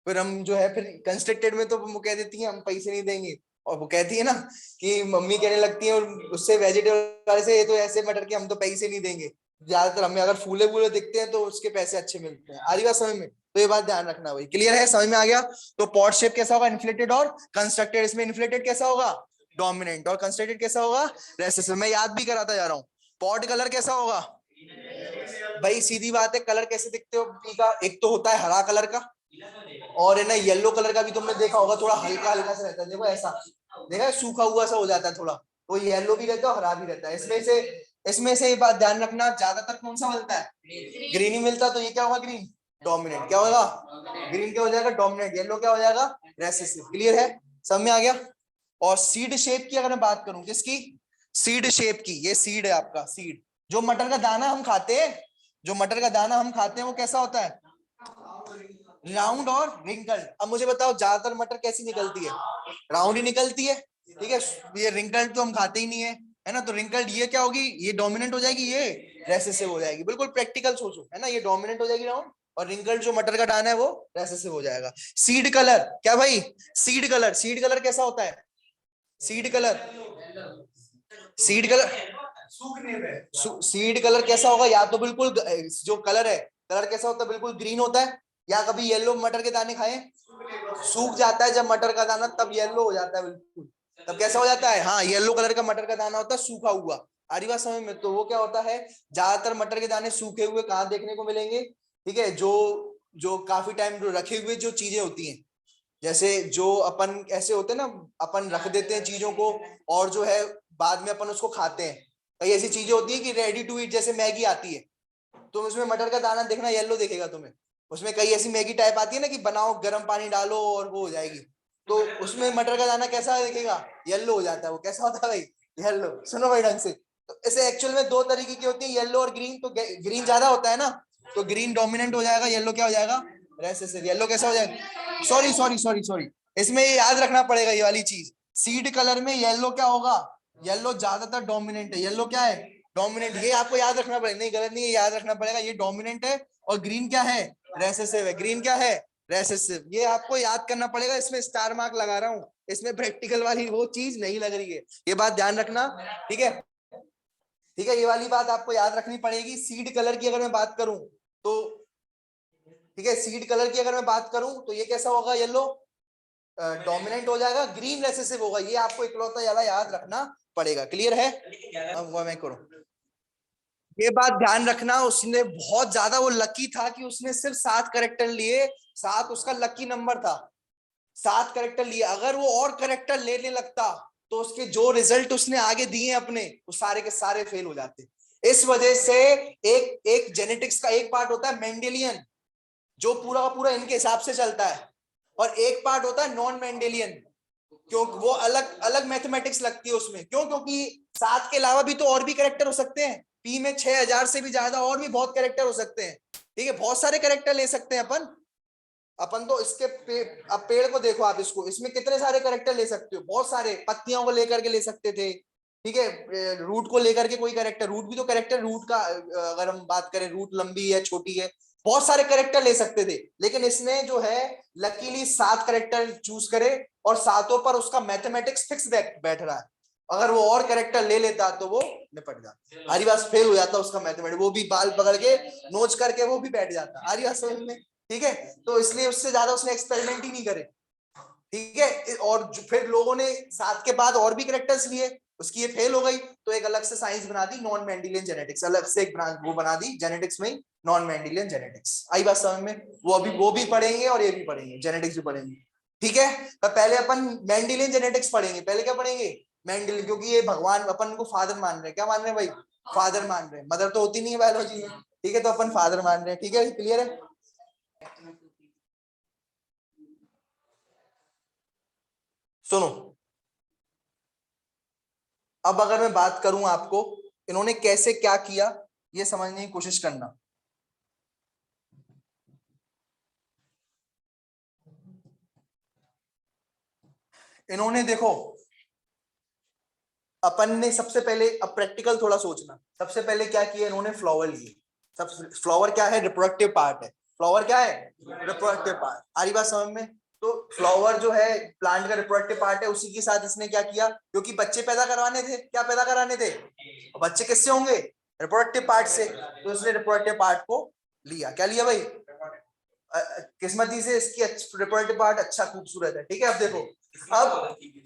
फिर हम जो है, फिर कंस्ट्रक्टेड में तो वो कह देती है हम पैसे नहीं देंगे। और वो कहती है ना कि मम्मी कहने लगती है, और उससे वेजिटेबल वाले से, ये तो ऐसे मटर के हम तो पैसे नहीं देंगे। ज्यादातर हमें अगर फूले फूले दिखते हैं तो उसके पैसे अच्छे मिलते हैं। आ रही बात समझ में? तो ये बात ध्यान रखना भाई। क्लियर है? समझ में आ गया? तो पॉट शेप कैसा होगा? इन्फ्लेटेड और कंस्ट्रक्टेड। इसमें इन्फ्लेटेड कैसा होगा? डोमिनेंट। और कंस्ट्रक्टेड कैसा होगा? रेसेसिव। मैं याद भी कराता जा रहा हूँ। पॉट कलर कैसा होगा भाई? सीधी बात है, कलर कैसे दिखते हो पी का? एक तो होता है हरा कलर का, और है ना येलो कलर का भी तुमने देखा होगा, थोड़ा हल्का हल्का सा रहता है। देखो ऐसा, देखा है? सूखा हुआ सा हो जाता है थोड़ा। तो येलो भी रहता है और हरा भी रहता है। इसमें से ये बात ध्यान रखना, ज्यादातर कौन सा मिलता है? ग्रीन ही मिलता है। तो ये क्या होगा? Green dominant. क्या होगा? ग्रीन क्या हो जाएगा? डोमिनेंट। येलो क्या हो जाएगा? रेसेसिव। क्लियर है? समझ में आ गया? और सीड शेप की अगर मैं बात करूं, किसकी? सीड शेप की। ये सीड है आपका, सीड। जो मटर का दाना हम खाते हैं, जो मटर का दाना हम खाते हैं, वो कैसा होता है? राउंड और रिंकल्ड। अब मुझे बताओ, ज्यादातर मटर कैसी निकलती है? राउंड ही निकलती है, ठीक है? ये रिंकल्ड तो हम खाते ही नहीं है ना? तो रिंकल्ड ये क्या होगी? ये डोमिनेंट हो जाएगी, ये रेसेसिव हो जाएगी। बिल्कुल प्रैक्टिकल सोचो, है ना? ये डोमिनेंट हो जाएगी राउंड, और रिंकल्ड जो मटर का दाना है वो रेसेसिव हो जाएगा। सीड कलर क्या भाई? Seed colour. सीड कलर कैसा होता है? सीड कलर, सीड कलर सूखने पे सीड कलर कैसा होगा, या तो बिल्कुल जो कलर है, कलर कैसा होता है, बिल्कुल ग्रीन होता है, या कभी येलो मटर के दाने खाए, सूख जाता है जब मटर का दाना, तब येलो हो जाता है बिल्कुल, तब कैसा हो जाता है, हाँ येलो कलर का मटर का दाना होता है सूखा हुआ। आ रही बात समझ में? तो वो क्या होता है, ज्यादातर मटर के दाने सूखे हुए कहाँ देखने को मिलेंगे, ठीक है, जो जो काफी टाइम रखे हुए जो चीजें होती हैं, जैसे जो अपन ऐसे होते हैं ना, अपन रख देते हैं चीजों को और जो है बाद में अपन उसको खाते हैं, कई ऐसी चीजें होती है कि रेडी टू ईट, जैसे मैगी आती है, तो उसमें मटर का दाना देखना येलो दिखेगा तुम्हें, उसमें कई ऐसी मैगी टाइप आती है ना कि बनाओ गर्म पानी डालो और वो हो जाएगी, तो उसमें मटर का दाना कैसा दिखेगा, येलो हो जाता है, वो कैसा होता है भाई, येलो। सुनो भाई ढंग से, तो इसे एक्चुअल में दो तरीके की होती है, येलो और ग्रीन, तो ग्रीन ज्यादा होता है ना, तो ग्रीन डोमिनेंट हो जाएगा, येलो क्या हो जाएगा, रेसेसिव। येलो कैसा हो जाएगा, सॉरी सॉरी सॉरी सॉरी, इसमें ये याद रखना पड़ेगा ये वाली चीज, सीड कलर में येलो क्या होगा, येलो ज्यादातर डोमिनेंट है, येलो क्या है, डोमिनेंट, ये आपको याद रखना पड़ेगा, नहीं गलत नहीं है, याद रखना पड़ेगा, ये डोमिनेंट है, और ग्रीन क्या है, रेसेसिव है, ग्रीन क्या है, रेसेसिव, ये आपको याद करना पड़ेगा, इसमें स्टार मार्क लगा रहा हूं, इसमें प्रैक्टिकल वाली वो चीज नहीं लग रही है, ये बात ध्यान रखना, ठीक है, ठीक है, ये वाली बात आपको याद रखनी पड़ेगी। सीड कलर की अगर मैं बात करूं तो, ठीक है, सीड कलर की अगर मैं बात करूं तो ये कैसा होगा, येलो डोमिनेंट हो जाएगा, ग्रीन रेसेसिव होगा, ये आपको इकलौता याला याद रखना पड़ेगा, क्लियर है? अब वो मैं करूं, ये बात ध्यान रखना, उसने बहुत ज्यादा वो लकी था कि उसने सिर्फ 7 करेक्टर लिए, 7 उसका लकी नंबर था, 7 करेक्टर लिए, अगर वो और करेक्टर लेने लगता तो उसके जो रिजल्ट उसने आगे दिए अपने, वो सारे के सारे फेल हो जाते। इस वजह से एक एक जेनेटिक्स का एक पार्ट होता है मेंडेलियन, जो पूरा का पूरा इनके हिसाब से चलता है, और एक पार्ट होता है नॉन मेंडेलियन, क्यों वो अलग अलग मैथमेटिक्स लगती है उसमें, क्यों, क्योंकि 7 के अलावा भी तो और भी करेक्टर हो सकते हैं, पी में 6000 से भी ज्यादा और भी बहुत करेक्टर हो सकते हैं, ठीक है, बहुत सारे करेक्टर ले सकते हैं अपन, अपन तो इसके अब पेड़ को देखो आप, इसको, इसमें कितने सारे करेक्टर ले सकते हो, बहुत सारे, पत्तियों को लेकर के ले सकते थे, ठीक है, रूट को लेकर के कोई करेक्टर, रूट भी तो करेक्टर, रूट का अगर हम बात करें, रूट लंबी है छोटी है, बहुत सारे करेक्टर ले सकते थे, लेकिन इसने जो है लकीली 7 करेक्टर चूज करे, और सातों पर उसका मैथमेटिक्स फिक्स बैठ रहा है, अगर वो और करेक्टर ले लेता तो वो निपट जाता, हरी बात फेल हो जाता उसका मैथमेटिक्स, वो भी बाल पकड़ के नोच करके वो भी बैठ जाता, हरी बात समझ में, ठीक है, तो इसलिए उससे ज्यादा उसने एक्सपेरिमेंट ही नहीं करे, ठीक है, और फिर लोगों ने 7 के बाद और भी करेक्टर्स लिए, उसकी ये फेल हो गई, तो एक अलग से साइंस बना दी नॉन मेंडेलियन जेनेटिक्स, अलग से एक ब्रांच वो बना दी जेनेटिक्स में, नॉन मेंडेलियन जेनेटिक्स, आई बात समझ में? वो भी पढ़ेंगे और ये भी पढ़ेंगे, जेनेटिक्स भी पढ़ेंगे, ठीक है, तो पहले अपन मेंडेलियन जेनेटिक्स पढ़ेंगे, पहले क्या पढ़ेंगे, मेंडेलियन, क्योंकि ये भगवान अपन को फादर मान रहे हैं, क्या मान रहे हैं भाई, फादर मान रहे हैं, मदर तो होती नहीं है बायोलॉजी में, ठीक है, तो अपन फादर मान रहे हैं, ठीक है, क्लियर है? सुनो, अब अगर मैं बात करूं आपको, इन्होंने कैसे क्या किया ये समझने की कोशिश करना। इन्होंने देखो, अपन ने सबसे पहले, अब प्रैक्टिकल थोड़ा सोचना, सबसे पहले क्या किया इन्होंने, फ्लावर लिए, सब फ्लावर क्या है, रिप्रोडक्टिव पार्ट है, फ्लावर क्या है, रिप्रोडक्टिव पार्ट, आरी बात समझ में? तो फ्लावर जो है प्लांट का रिप्रोडक्टिव पार्ट है, उसी के साथ इसने क्या किया, क्योंकि बच्चे पैदा करवाने थे, क्या पैदा कराने थे, बच्चे किससे होंगे, रिप्रोडक्टिव पार्ट से, तो इसने रिप्रोडक्टिव पार्ट को लिया, क्या लिया भाई, किस्मती से इसकी रिप्रोडक्टिव पार्ट अच्छा खूबसूरत है, ठीक है, अब देखो,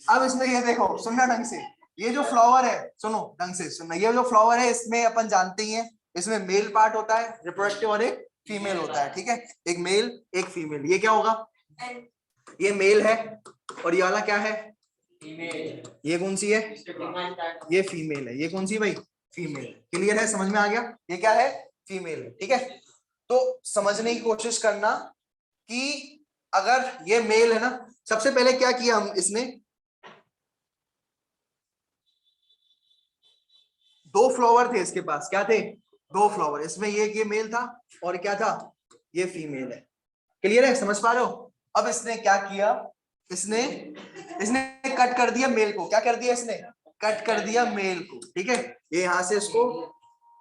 अब इसमें ये देखो, सुनना ढंग से, ये जो फ्लावर है, सुनो ढंग से सुनना, ये जो फ्लावर है इसमें अपन जानते ही हैं, इसमें मेल पार्ट होता है रिप्रोडक्टिव और एक फीमेल होता है, ठीक है, एक मेल एक फीमेल, ये क्या होगा, ये मेल है, और ये वाला क्या है, ये कौन सी है, ये फीमेल है, ये कौन सी भाई, फीमेल, क्लियर है, समझ में आ गया, ये क्या है, फीमेल है, ठीक है, तो समझने की कोशिश करना कि अगर ये मेल है ना, सबसे पहले क्या किया हम, इसने दो फ्लावर थे इसके पास, क्या थे, दो फ्लावर, इसमें ये मेल था, और क्या था, ये फीमेल है, क्लियर है, समझ पा रहे हो? अब इसने क्या किया, इसने इसने कट कर दिया मेल को, क्या कर दिया इसने, कट कर दिया मेल को, ठीक है, ये यहां से इसको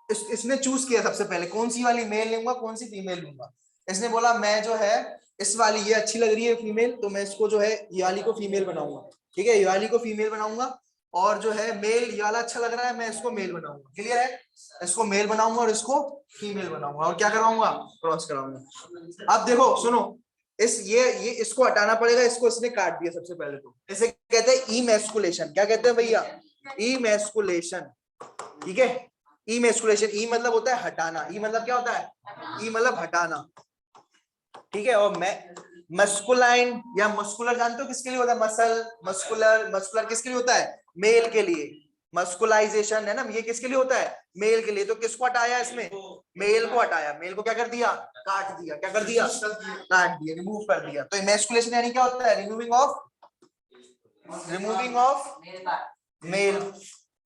इसने चूज किया सबसे पहले कौन सी वाली मेल लूंगा कौन सी फीमेल लूंगा, इसने बोला मैं जो है इस वाली, ये अच्छी लग रही है फीमेल, तो मैं इसको जो है ये वाली को फीमेल बनाऊंगा, ठीक है, ये वाली को फीमेल बनाऊंगा, और जो है मेल ये वाला अच्छा लग रहा है, मैं इसको मेल बनाऊंगा, क्लियर है, इसको मेल बनाऊंगा और इसको फीमेल बनाऊंगा और क्या करवाऊंगा, क्रॉस कराऊंगा। अब देखो सुनो, इस ये इसको हटाना पड़ेगा, इसको इसने काट दिया सबसे पहले, तो इसे कहते हैं इमैस्कुलेशन। क्या कहते हैं भैया, इमैस्कुलेशन, ठीक है। इमैस्कुलेशन, ई मतलब होता है हटाना, ई मतलब क्या होता है, ई मतलब हटाना, ठीक है। और मैं मस्कुलाइन या मस्कुलर जानते हो किसके लिए होता है, मसल, मस्कुलर, मस्कुलर किसके लिए होता है, मेल के लिए। मस्कुलाइजेशन है ना, ये किसके लिए होता है, मेल के लिए। तो किसको हटाया इसमें, मेल को हटाया, मेल को क्या कर दिया, काट दिया, क्या कर दिया, काट दिया, रिमूव कर दिया। तो इमैस्कुलेशन यानी क्या होता है, removing of male,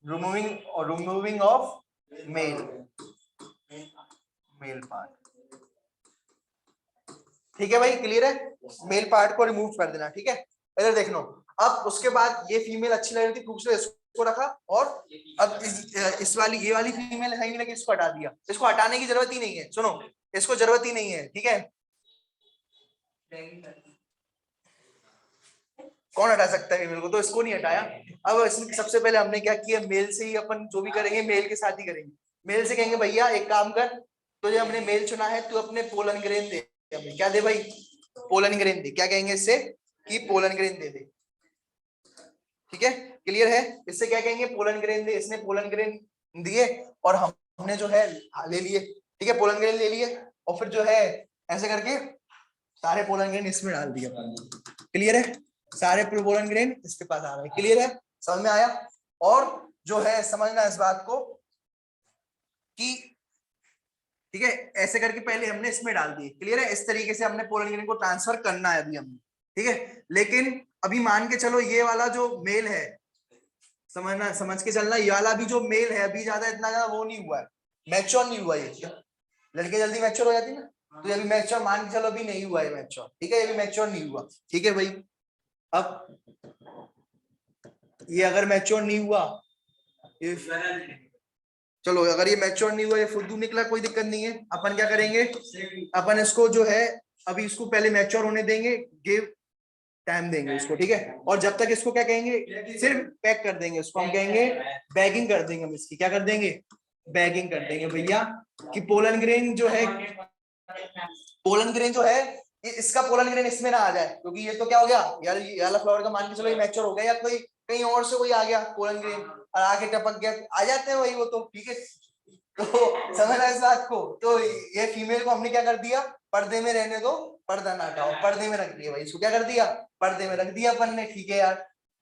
removing of male, male part, ठीक है भाई, क्लियर है, मेल पार्ट को रिमूव कर देना, ठीक है। इधर देख लो, अब उसके बाद ये फीमेल अच्छी लग रही थी, दूसरे इसको रखा, और अब इस वाली, ये वाली फीमेल सही नहीं लगी, इसको हटा दिया। इसको हटाने की जरूरत ही नहीं है, सुनो, इसको जरूरत ही नहीं है, ठीक है। कौन हटा सकता है फीमेल को, तो इसको नहीं हटाया। अब इसमें सबसे पहले हमने क्या किया, मेल से ही अपन जो भी करेंगे मेल के साथ ही करेंगे। मेल से कहेंगे भैया एक काम कर, तुझे हमने मेल चुना है, तू अपने पोलन ग्रेन दे, क्या दे भाई, पोलन ग्रेन दे। क्या कहेंगे इससे, कि पोलन ग्रेन दे दे, ठीक है, क्लियर है। इससे क्या कहेंगे, पोलन ग्रेन दे। इसने पोलन ग्रेन दिए और हमने जो है ले लिए, ठीक है, पोलन ग्रेन ले लिए, और फिर जो है ऐसे करके सारे पोलन ग्रेन इसमें डाल दिए, क्लियर है, सारे पोलन ग्रेन इसके पास आ रहे हैं, क्लियर है, समझ में आया। और जो है समझना इस बात को कि ठीक है, ऐसे करके पहले हमने इसमें डाल दिए, क्लियर है, इस तरीके से हमने पोलन ग्रेन को ट्रांसफर करना है अभी हमने, ठीक है। लेकिन अभी मान के चलो ये वाला जो मेल है, समझना, समझ के चलना, ये वाला भी जो मेल है अभी ज्यादा इतना ज्यादा वो नहीं हुआ है, मैच्योर नहीं हुआ ये। लड़के जल्दी मैच्योर हो जाती है ना, तो ये अभी मैच्योर मान के चलो अभी नहीं हुआ है मैच्योर, ठीक है, ये भी मैच्योर नहीं हुआ, ठीक है भाई। अब ये अगर मैच्योर नहीं हुआ, ये चलो अगर ये मैच्योर नहीं हुआ, ये फुद्दू निकला, कोई दिक्कत नहीं है, अपन क्या करेंगे, अपन इसको जो है अभी इसको पहले मैच्योर होने देंगे, गिव टाइम देंगे इसको, ठीक है। और जब तक इसको क्या कहेंगे, सिर्फ पैक कर देंगे, उसको हम कहेंगे बैगिंग कर देंगे, हम इसकी क्या कर देंगे, बैगिंग कर देंगे भैया। कि पोलन ग्रेन जो है, पोलन ग्रेन जो है, इसका पोलन ग्रेन इसमें ना आ जाए, क्योंकि ये तो क्या हो गया यार, ये वाला फ्लावर का मान के चलो ये मैच्योर हो गया, या कोई कहीं और से कोई आ गया पोलन ग्रेन और आके टपक गया, आ जाते हैं वही वो, तो ठीक है। तो समझ रहा इस बात को, तो ये फीमेल को हमने क्या कर दिया, पर्दे में रहने दो, पर्दा ना हटाओ, पर्दे में रख दिया भाई, इसको क्या कर दिया, पर्दे में रख दिया अपन ने, ठीक है यार।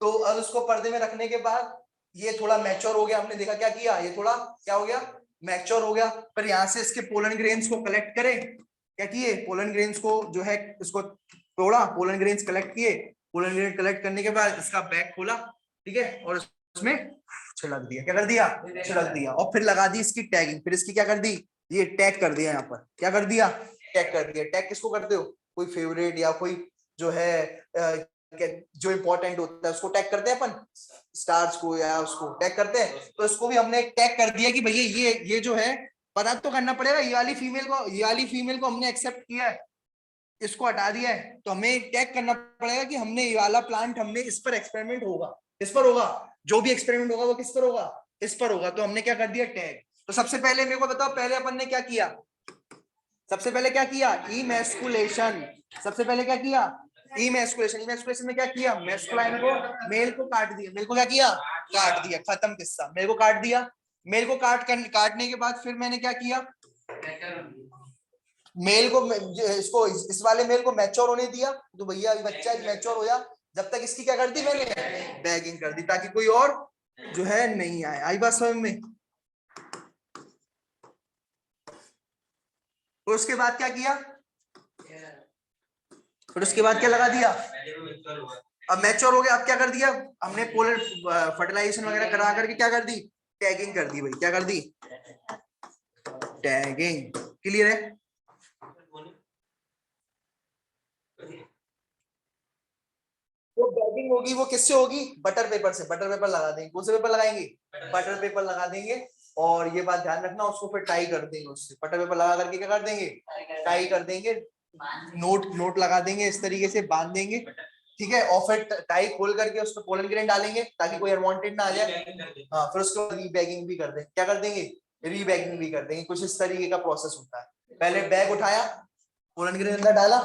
तो अब उसको पर्दे में रखने के बाद ये थोड़ा मैच्योर हो गया, हमने देखा क्या किया, ये थोड़ा क्या हो गया, मैच्योर हो गया। फिर यहाँ से इसके पोलन ग्रेन्स को कलेक्ट करें, क्या किए, पोलन ग्रेन्स को जो है इसको तोड़ा, पोलन ग्रेन्स कलेक्ट किए, पोलन ग्रेन कलेक्ट करने के बाद इसका बैग खोला, ठीक है, और उसमें छिड़क दिया, क्या कर दिया, छिड़क दिया, और फिर लगा दी इसकी टैगिंग, फिर इसकी क्या कर दी, ये टैग कर दिया, यहाँ पर क्या कर दिया, टैग कर दिया। टैग किसको करते हो, कोई फेवरेट या कोई जो है जो इंपॉर्टेंट होता है उसको टैग करते हैं अपन, स्टार्स को या उसको टैग करते हैं, तो इसको भी हमने टैग कर दिया कि भैया ये जो है पता तो करना पड़ेगा, ये वाली फीमेल को हमने एक्सेप्ट किया है, इसको हटा दिया है, तो हमें टैग करना पड़ेगा कि हमने ये वाला प्लांट, हमने इस पर एक्सपेरिमेंट होगा, इस पर होगा, जो भी एक्सपेरिमेंट होगा वो किस पर होगा, इस पर होगा, तो हमने क्या कर दिया, टैग। तो सबसे पहले मेरे को बताओ, पहले अपन ने क्या किया, सबसे पहले क्या किया, इमैस्कुलेशन, सबसे पहले क्या किया, इमैस्कुलेशन। इमैस्कुलेशन में क्या किया, मैस्कुलाइन को, मेल को काट दिया, मेल को क्या किया, काट दिया, खत्म किस्सा, मेल को काट दिया। मेल को काटने के बाद फिर मैंने क्या किया, मेल को, इसको इस वाले मेल को मैच्योर होने दिया, तो भैया अभी बच्चा मैच्योर होया, जब तक इसकी क्या कर दी मैंने, बैगिंग कर दी, ताकि कोई और जो है नहीं आए। आई बात समझ में। तो उसके बाद क्या किया, फिर उसके बाद क्या लगा दिया, अब मैच्योर हो गया, अब क्या कर दिया हमने, पोलर फर्टिलाइजेशन वगैरह करा करके क्या कर दी, टैगिंग कर दी भाई, क्या कर दी, टैगिंग, क्लियर है। वो बैगिंग होगी, वो किससे होगी, बटर पेपर से, बटर पेपर लगा देंगे, कौन से पेपर लगाएंगे, बटर पेपर लगा देंगे, और ये बात ध्यान रखना, उसको फिर टाई कर देंगे, उससे बटर पेपर लगा करके क्या कर देंगे, टाई कर देंगे, नोट नोट लगा देंगे, इस तरीके से बांध देंगे, ठीक है, और फिर टाई खोल करके उसमें पोलन ग्रेन डालेंगे ताकि कोई अनवांटेड ना आ जाए। हाँ, फिर उसको रीबैगिंग भी कर देंगे। क्या कर देंगे? रीबैगिंग भी कर देंगे। कुछ इस तरीके का प्रोसेस होता है। पहले बैग उठाया, पोलन ग्रेन अंदर डाला,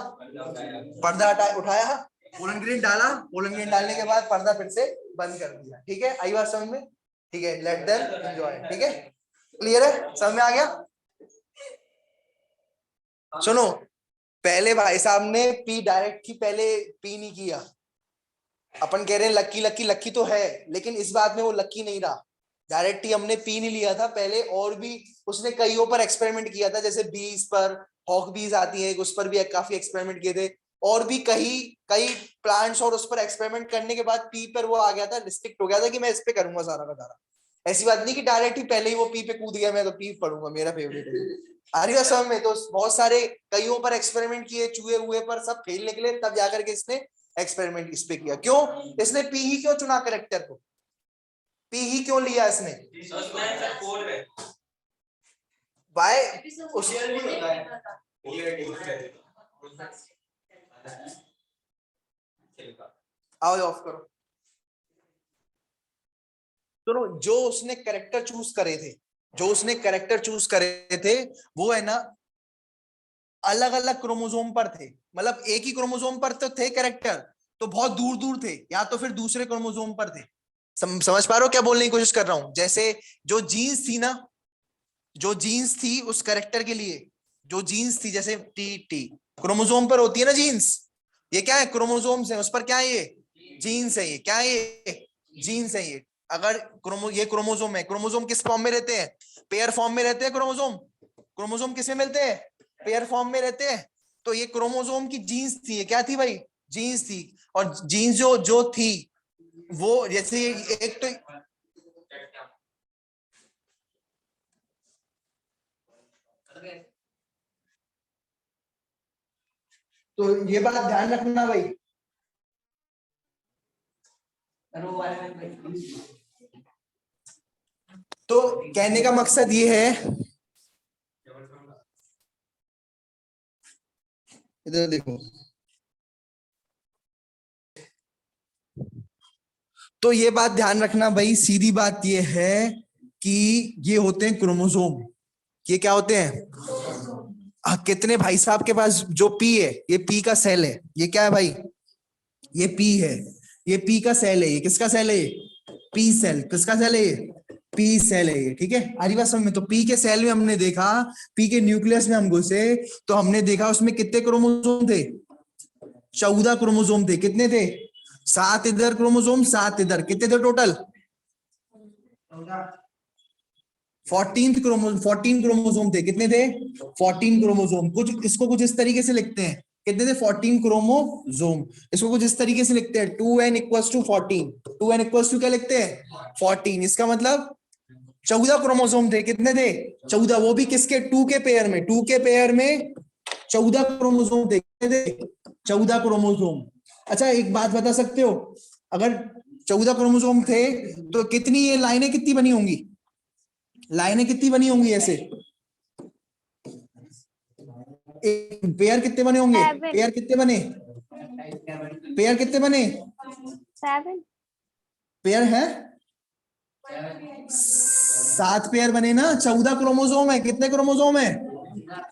पर्दा हटाया, उठाया, पोलन ग्रेन डाला, पोलन ग्रेन डालने के बाद पर्दा फिर से बंद कर दिया। ठीक है, आई बात समझ में? ठीक है, लेट देम एंजॉय। ठीक है, क्लियर है, समझ में आ गया? सुनो, पहले भाई साहब ने पी डायरेक्ट ही पहले पी नहीं किया। अपन कह रहे हैं लक्की लक्की, लक्की तो है, लेकिन इस बात में वो लक्की नहीं रहा। डायरेक्ट ही हमने पी नहीं लिया था पहले, और भी उसने कईयों पर एक्सपेरिमेंट किया था, जैसे बीज पर, हॉक बीज आती है, उस पर भी काफी एक्सपेरिमेंट किए थे, और भी कई कई प्लांट्स, और उस पर एक्सपेरिमेंट करने के बाद पी पर वो आ गया था, रिस्ट्रिक्ट हो गया था कि मैं इस पे करूंगा सारा का सारा। ऐसी बात नहीं कि डायरेक्ट ही पहले ही वो पी पे कूद गया, मैं तो पी पढ़ूंगा, मेरा फेवरेट है। आर्या सब में तो बहुत सारे कईयों पर एक्सपेरिमेंट किए, चूहे हुए पर, सब फेल निकले, तब जाकर के इसने एक्सपेरिमेंट इस पे किया। क्यों इसने पी ही क्यों चुना करेक्टर को? पी ही क्यों लिया इसने? बाय उस आवाज ऑफ करो। तो जो उसने करेक्टर चूज करे थे, जो उसने करेक्टर चूज करे थे, वो है ना अलग अलग क्रोमोसोम पर थे। मतलब एक ही क्रोमोसोम पर तो थे करेक्टर, तो बहुत दूर दूर थे, या तो फिर दूसरे क्रोमोसोम पर थे। समझ पा रहे हो क्या बोलने की कोशिश कर रहा हूं? जैसे जो जीन्स थी ना, जो जीन्स थी उस करेक्टर के लिए, जो जीन्स थी, जैसे टी टी क्रोमोसोम पर होती है ना जीन्स, ये क्या है? क्रोमोसोम्स है, उस पर क्या है? ये जीन्स है। ये क्या है? ये जीन्स है। ये अगर ये क्रोमोसोम है, क्रोमोसोम किस फॉर्म में रहते हैं? पेयर फॉर्म में रहते हैं क्रोमोसोम। क्रोमोसोम किसमें मिलते हैं? पेयर फॉर्म में रहते हैं। तो ये क्रोमोसोम की जीन्स थी। ये क्या थी भाई? जीन्स थी। और जीन्स जो जो थी वो, जैसे एक तो ये बात ध्यान रखना भाई। तो कहने का मकसद ये है, इधर देखो, तो ये बात ध्यान रखना भाई, सीधी बात ये है कि ये होते हैं क्रोमोसोम। ये क्या होते हैं? कितने भाई साहब के पास जो पी है, ये पी का सेल है। ये क्या है भाई? ये पी है, ये पी का सेल है। ये किसका सेल है? P cell. किसका सेल है? पी सेल है ये। ठीक है, आरी बात समझ में? तो पी के सेल में हमने देखा, पी के न्यूक्लियस में हम घुसे, तो हमने देखा उसमें कितने क्रोमोसोम थे? 14 क्रोमोसोम थे। कितने थे? 7 इधर क्रोमोसोम, 7 इधर। कितने थे टोटल? 14 क्रोमोसोम थे। कितने थे? 14 क्रोमोसोम। कुछ इसको कुछ इस तरीके से लिखते हैं। कितने थे? 14 क्रोमोसोम। इसको कुछ इस तरीके से लिखते हैं, 2n equals to 14। 2n equals to क्या लिखते हैं? 14। इसका मतलब 14 क्रोमोसोम थे। कितने थे? 14। वो भी किसके? 2 के पेयर में। 2 के पेयर में 14 क्रोमोसोम थे। कितने थे? 14 क्रोमोसोम। अच्छा, एक बात बता सकते हो, अगर 14 क्रोमोसोम थे तो कितनी ये लाइनें कितनी बनी होंगी? लाइनें कितनी बनी होंगी ऐसे? एक पेयर कितने बने होंगे? पेयर कितने बने? पेयर कितने बने? 7 पेयर है 7 पेयर बने ना। 14 क्रोमोसोम है। कितने क्रोमोसोम है?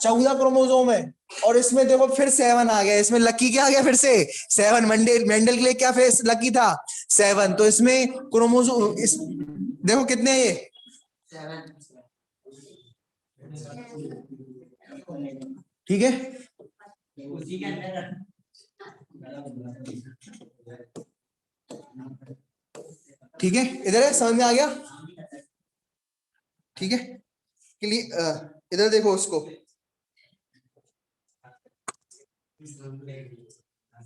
14 क्रोमोसोम है। और इसमें देखो फिर 7 आ गया। इसमें लकी क्या आ गया? फिर से 7। मेंडल के लिए क्या फेस लकी था? 7। तो इसमें क्रोमोसोम देखो कितने हैं ये? ठीक है, ठीक है, इधर है, समझ में आ गया? ठीक है, इधर देखो उसको।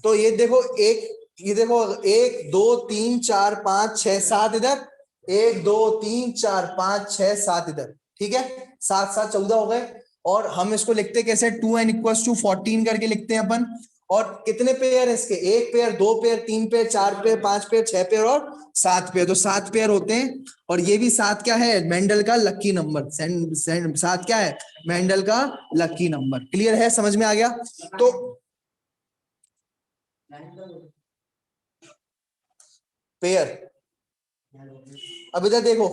तो ये देखो, ये देखो 1 2 3 4 5 6 7 इधर, 1 2 3 4 5 6 7 इधर। ठीक है, 7 7 14 हो गए। और हम इसको लिखते कैसे? 2n इक्वल्स टू 14 करके लिखते हैं अपन। और कितने पेयर है इसके? 1 pair, 2 pair, 3 pair, 4 pair, 5 pair, 6 pair और 7 पेयर। तो 7 पेयर होते हैं। और ये भी 7 क्या है? मेंडल का लकी नंबर। 7 क्या है? मेंडल का लकी नंबर। क्लियर है? समझ में आ गया? तो पेयर। अब इधर देखो,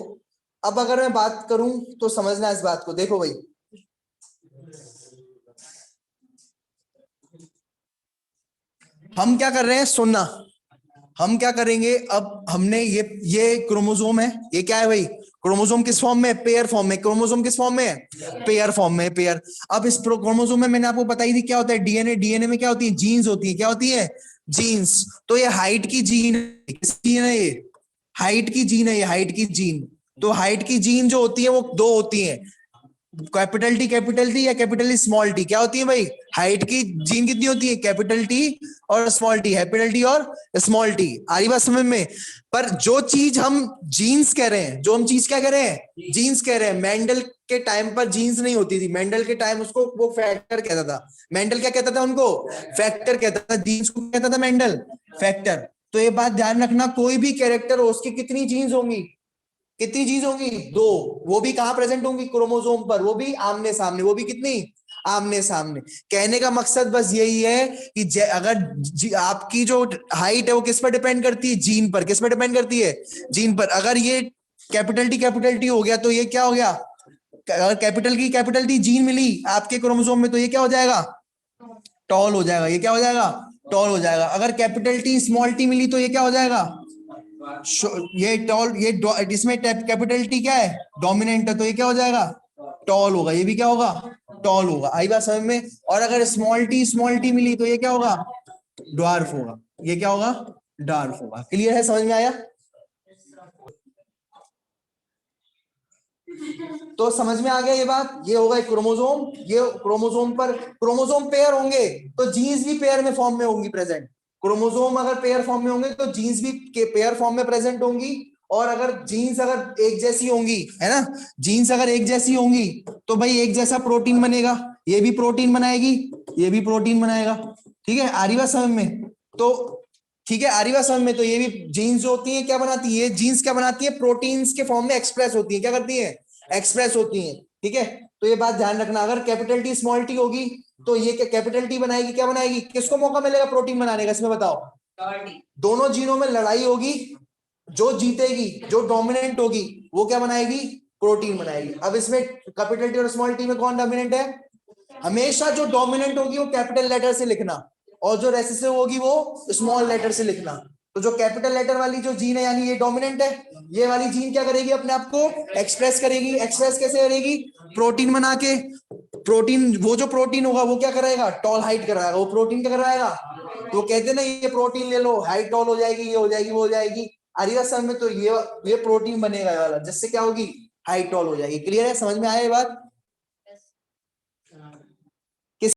अब अगर मैं बात करूं तो समझना इस बात को, देखो भाई हम क्या कर रहे हैं, सुनना, हम क्या करेंगे अब, हमने ये क्रोमोसोम है, ये क्या है भाई, क्रोमोसोम किस फॉर्म में, पेयर फॉर्म में, क्रोमोसोम किस फॉर्म में है, पेयर फॉर्म में, पेयर। अब इस क्रोमोसोम में मैंने आपको बताई थी क्या होता है, डीएनए, डीएनए में क्या होती है, जीन्स होती है, क्या होती है, जीन्स। तो ये हाइट की जीन, किसकी जीन है ये, हाइट की जीन है, ये हाइट की जीन। तो हाइट की जीन जो होती है वो दो होती है, कैपिटल टी या कैपिटल स्मॉल टी, क्या होती है भाई, हाइट की जीन कितनी होती है, कैपिटल टी और स्मॉल टी, कैपिटल टी और स्मॉल टी, आ रही बात समझ में। पर जो चीज हम जीन्स कह रहे हैं, जो हम चीज क्या कह रहे हैं, जीन्स कह रहे हैं, मेंडल के टाइम पर जीन्स नहीं होती थी, मेंडल के टाइम उसको वो फैक्टर कहता था, मेंडल क्या कहता था उनको, फैक्टर कहता था, जीन्स को कहता था मेंडल, फैक्टर। तो ये बात ध्यान रखना, कोई भी कैरेक्टर हो उसकी कितनी जीन्स होंगी, कितनी चीज होंगी, दो। वो भी कहां प्रेजेंट होंगी, क्रोमोसोम पर, वो भी आमने सामने, वो भी कितनी, आमने सामने। कहने का मकसद बस यही है कि अगर आपकी जो हाइट है वो किस पर डिपेंड करती है, जीन पर, किस पर डिपेंड करती है, जीन पर। अगर ये कैपिटल टी हो गया तो ये क्या हो गया, अगर कैपिटल टी जीन मिली आपके क्रोमोसोम में तो ये क्या हो जाएगा, टॉल हो जाएगा, ये क्या हो जाएगा, टॉल हो जाएगा। अगर कैपिटल टी स्मॉल टी मिली तो ये क्या हो जाएगा, ये टॉल, ये इसमें कैपिटल टी क्या है, डोमिनेंट है, तो ये क्या हो जाएगा, टॉल होगा, ये भी क्या होगा, टॉल होगा। आई बात समझ में। और अगर स्मॉल टी मिली तो ये क्या होगा, ड्वार्फ होगा, ये क्या होगा, ड्वार्फ होगा। क्लियर है, समझ में आया। तो समझ में आ गया ये बात, ये होगा एक क्रोमोसोम, ये क्रोमोसोम पर क्रोमोसोम पेयर होंगे तो जीन्स भी पेयर में फॉर्म में होंगी प्रेजेंट। क्रोमोसोम अगर पेयर फॉर्म में होंगे तो जीन्स भी पेयर फॉर्म में प्रेजेंट होंगी। और अगर जीन्स अगर एक जैसी होंगी, है ना, जीन्स अगर एक जैसी होंगी तो भाई एक जैसा प्रोटीन बनेगा, ये भी प्रोटीन बनाएगी, ये भी प्रोटीन बनाएगा। ठीक है, आरी बात समझ में। तो ठीक है, आरी बात समझ में। तो ये भी जीन्स जो होती है क्या बनाती है, जीन्स क्या बनाती है, प्रोटीन्स के फॉर्म में एक्सप्रेस होती है, क्या करती है, एक्सप्रेस होती है। ठीक है, तो ये बात ध्यान रखना, अगर कैपिटल टी स्मॉल टी होगी तो ये कैपिटल टी बनाएगी, क्या बनाएगी, किसको मौका मिलेगा प्रोटीन बनाने का, इसमें बताओ, दोनों जीनों में लड़ाई होगी, जो जीतेगी, जो डोमिनेंट होगी वो क्या बनाएगी, प्रोटीन बनाएगी। अब इसमें कैपिटल टी और स्मॉल टी में कौन डोमिनेंट है, हमेशा जो डोमिनेंट होगी वो कैपिटल लेटर से लिखना, और जो रेसेसिव होगी वो स्मॉल लेटर से लिखना। तो जो कैपिटल लेटर वाली जो जीन है यानी ये डोमिनेंट है, ये वाली जीन क्या करेगी, अपने आप को एक्सप्रेस करेगी। एक्सप्रेस कैसे करेगी, प्रोटीन बना के। प्रोटीन, वो जो प्रोटीन होगा वो क्या कराएगा, टॉल हाइट कराएगा, वो प्रोटीन क्या कराएगा। तो कहते हैं ना, ये प्रोटीन ले लो, हाइट टॉल हो जाएगी, ये हो जाएगी, वो हो जाएगी। अरिया सम में तो ये प्रोटीन बनेगा वाला, जिससे क्या होगी, हाइट टॉल हो जाएगी। क्लियर है, समझ में आया ये बात।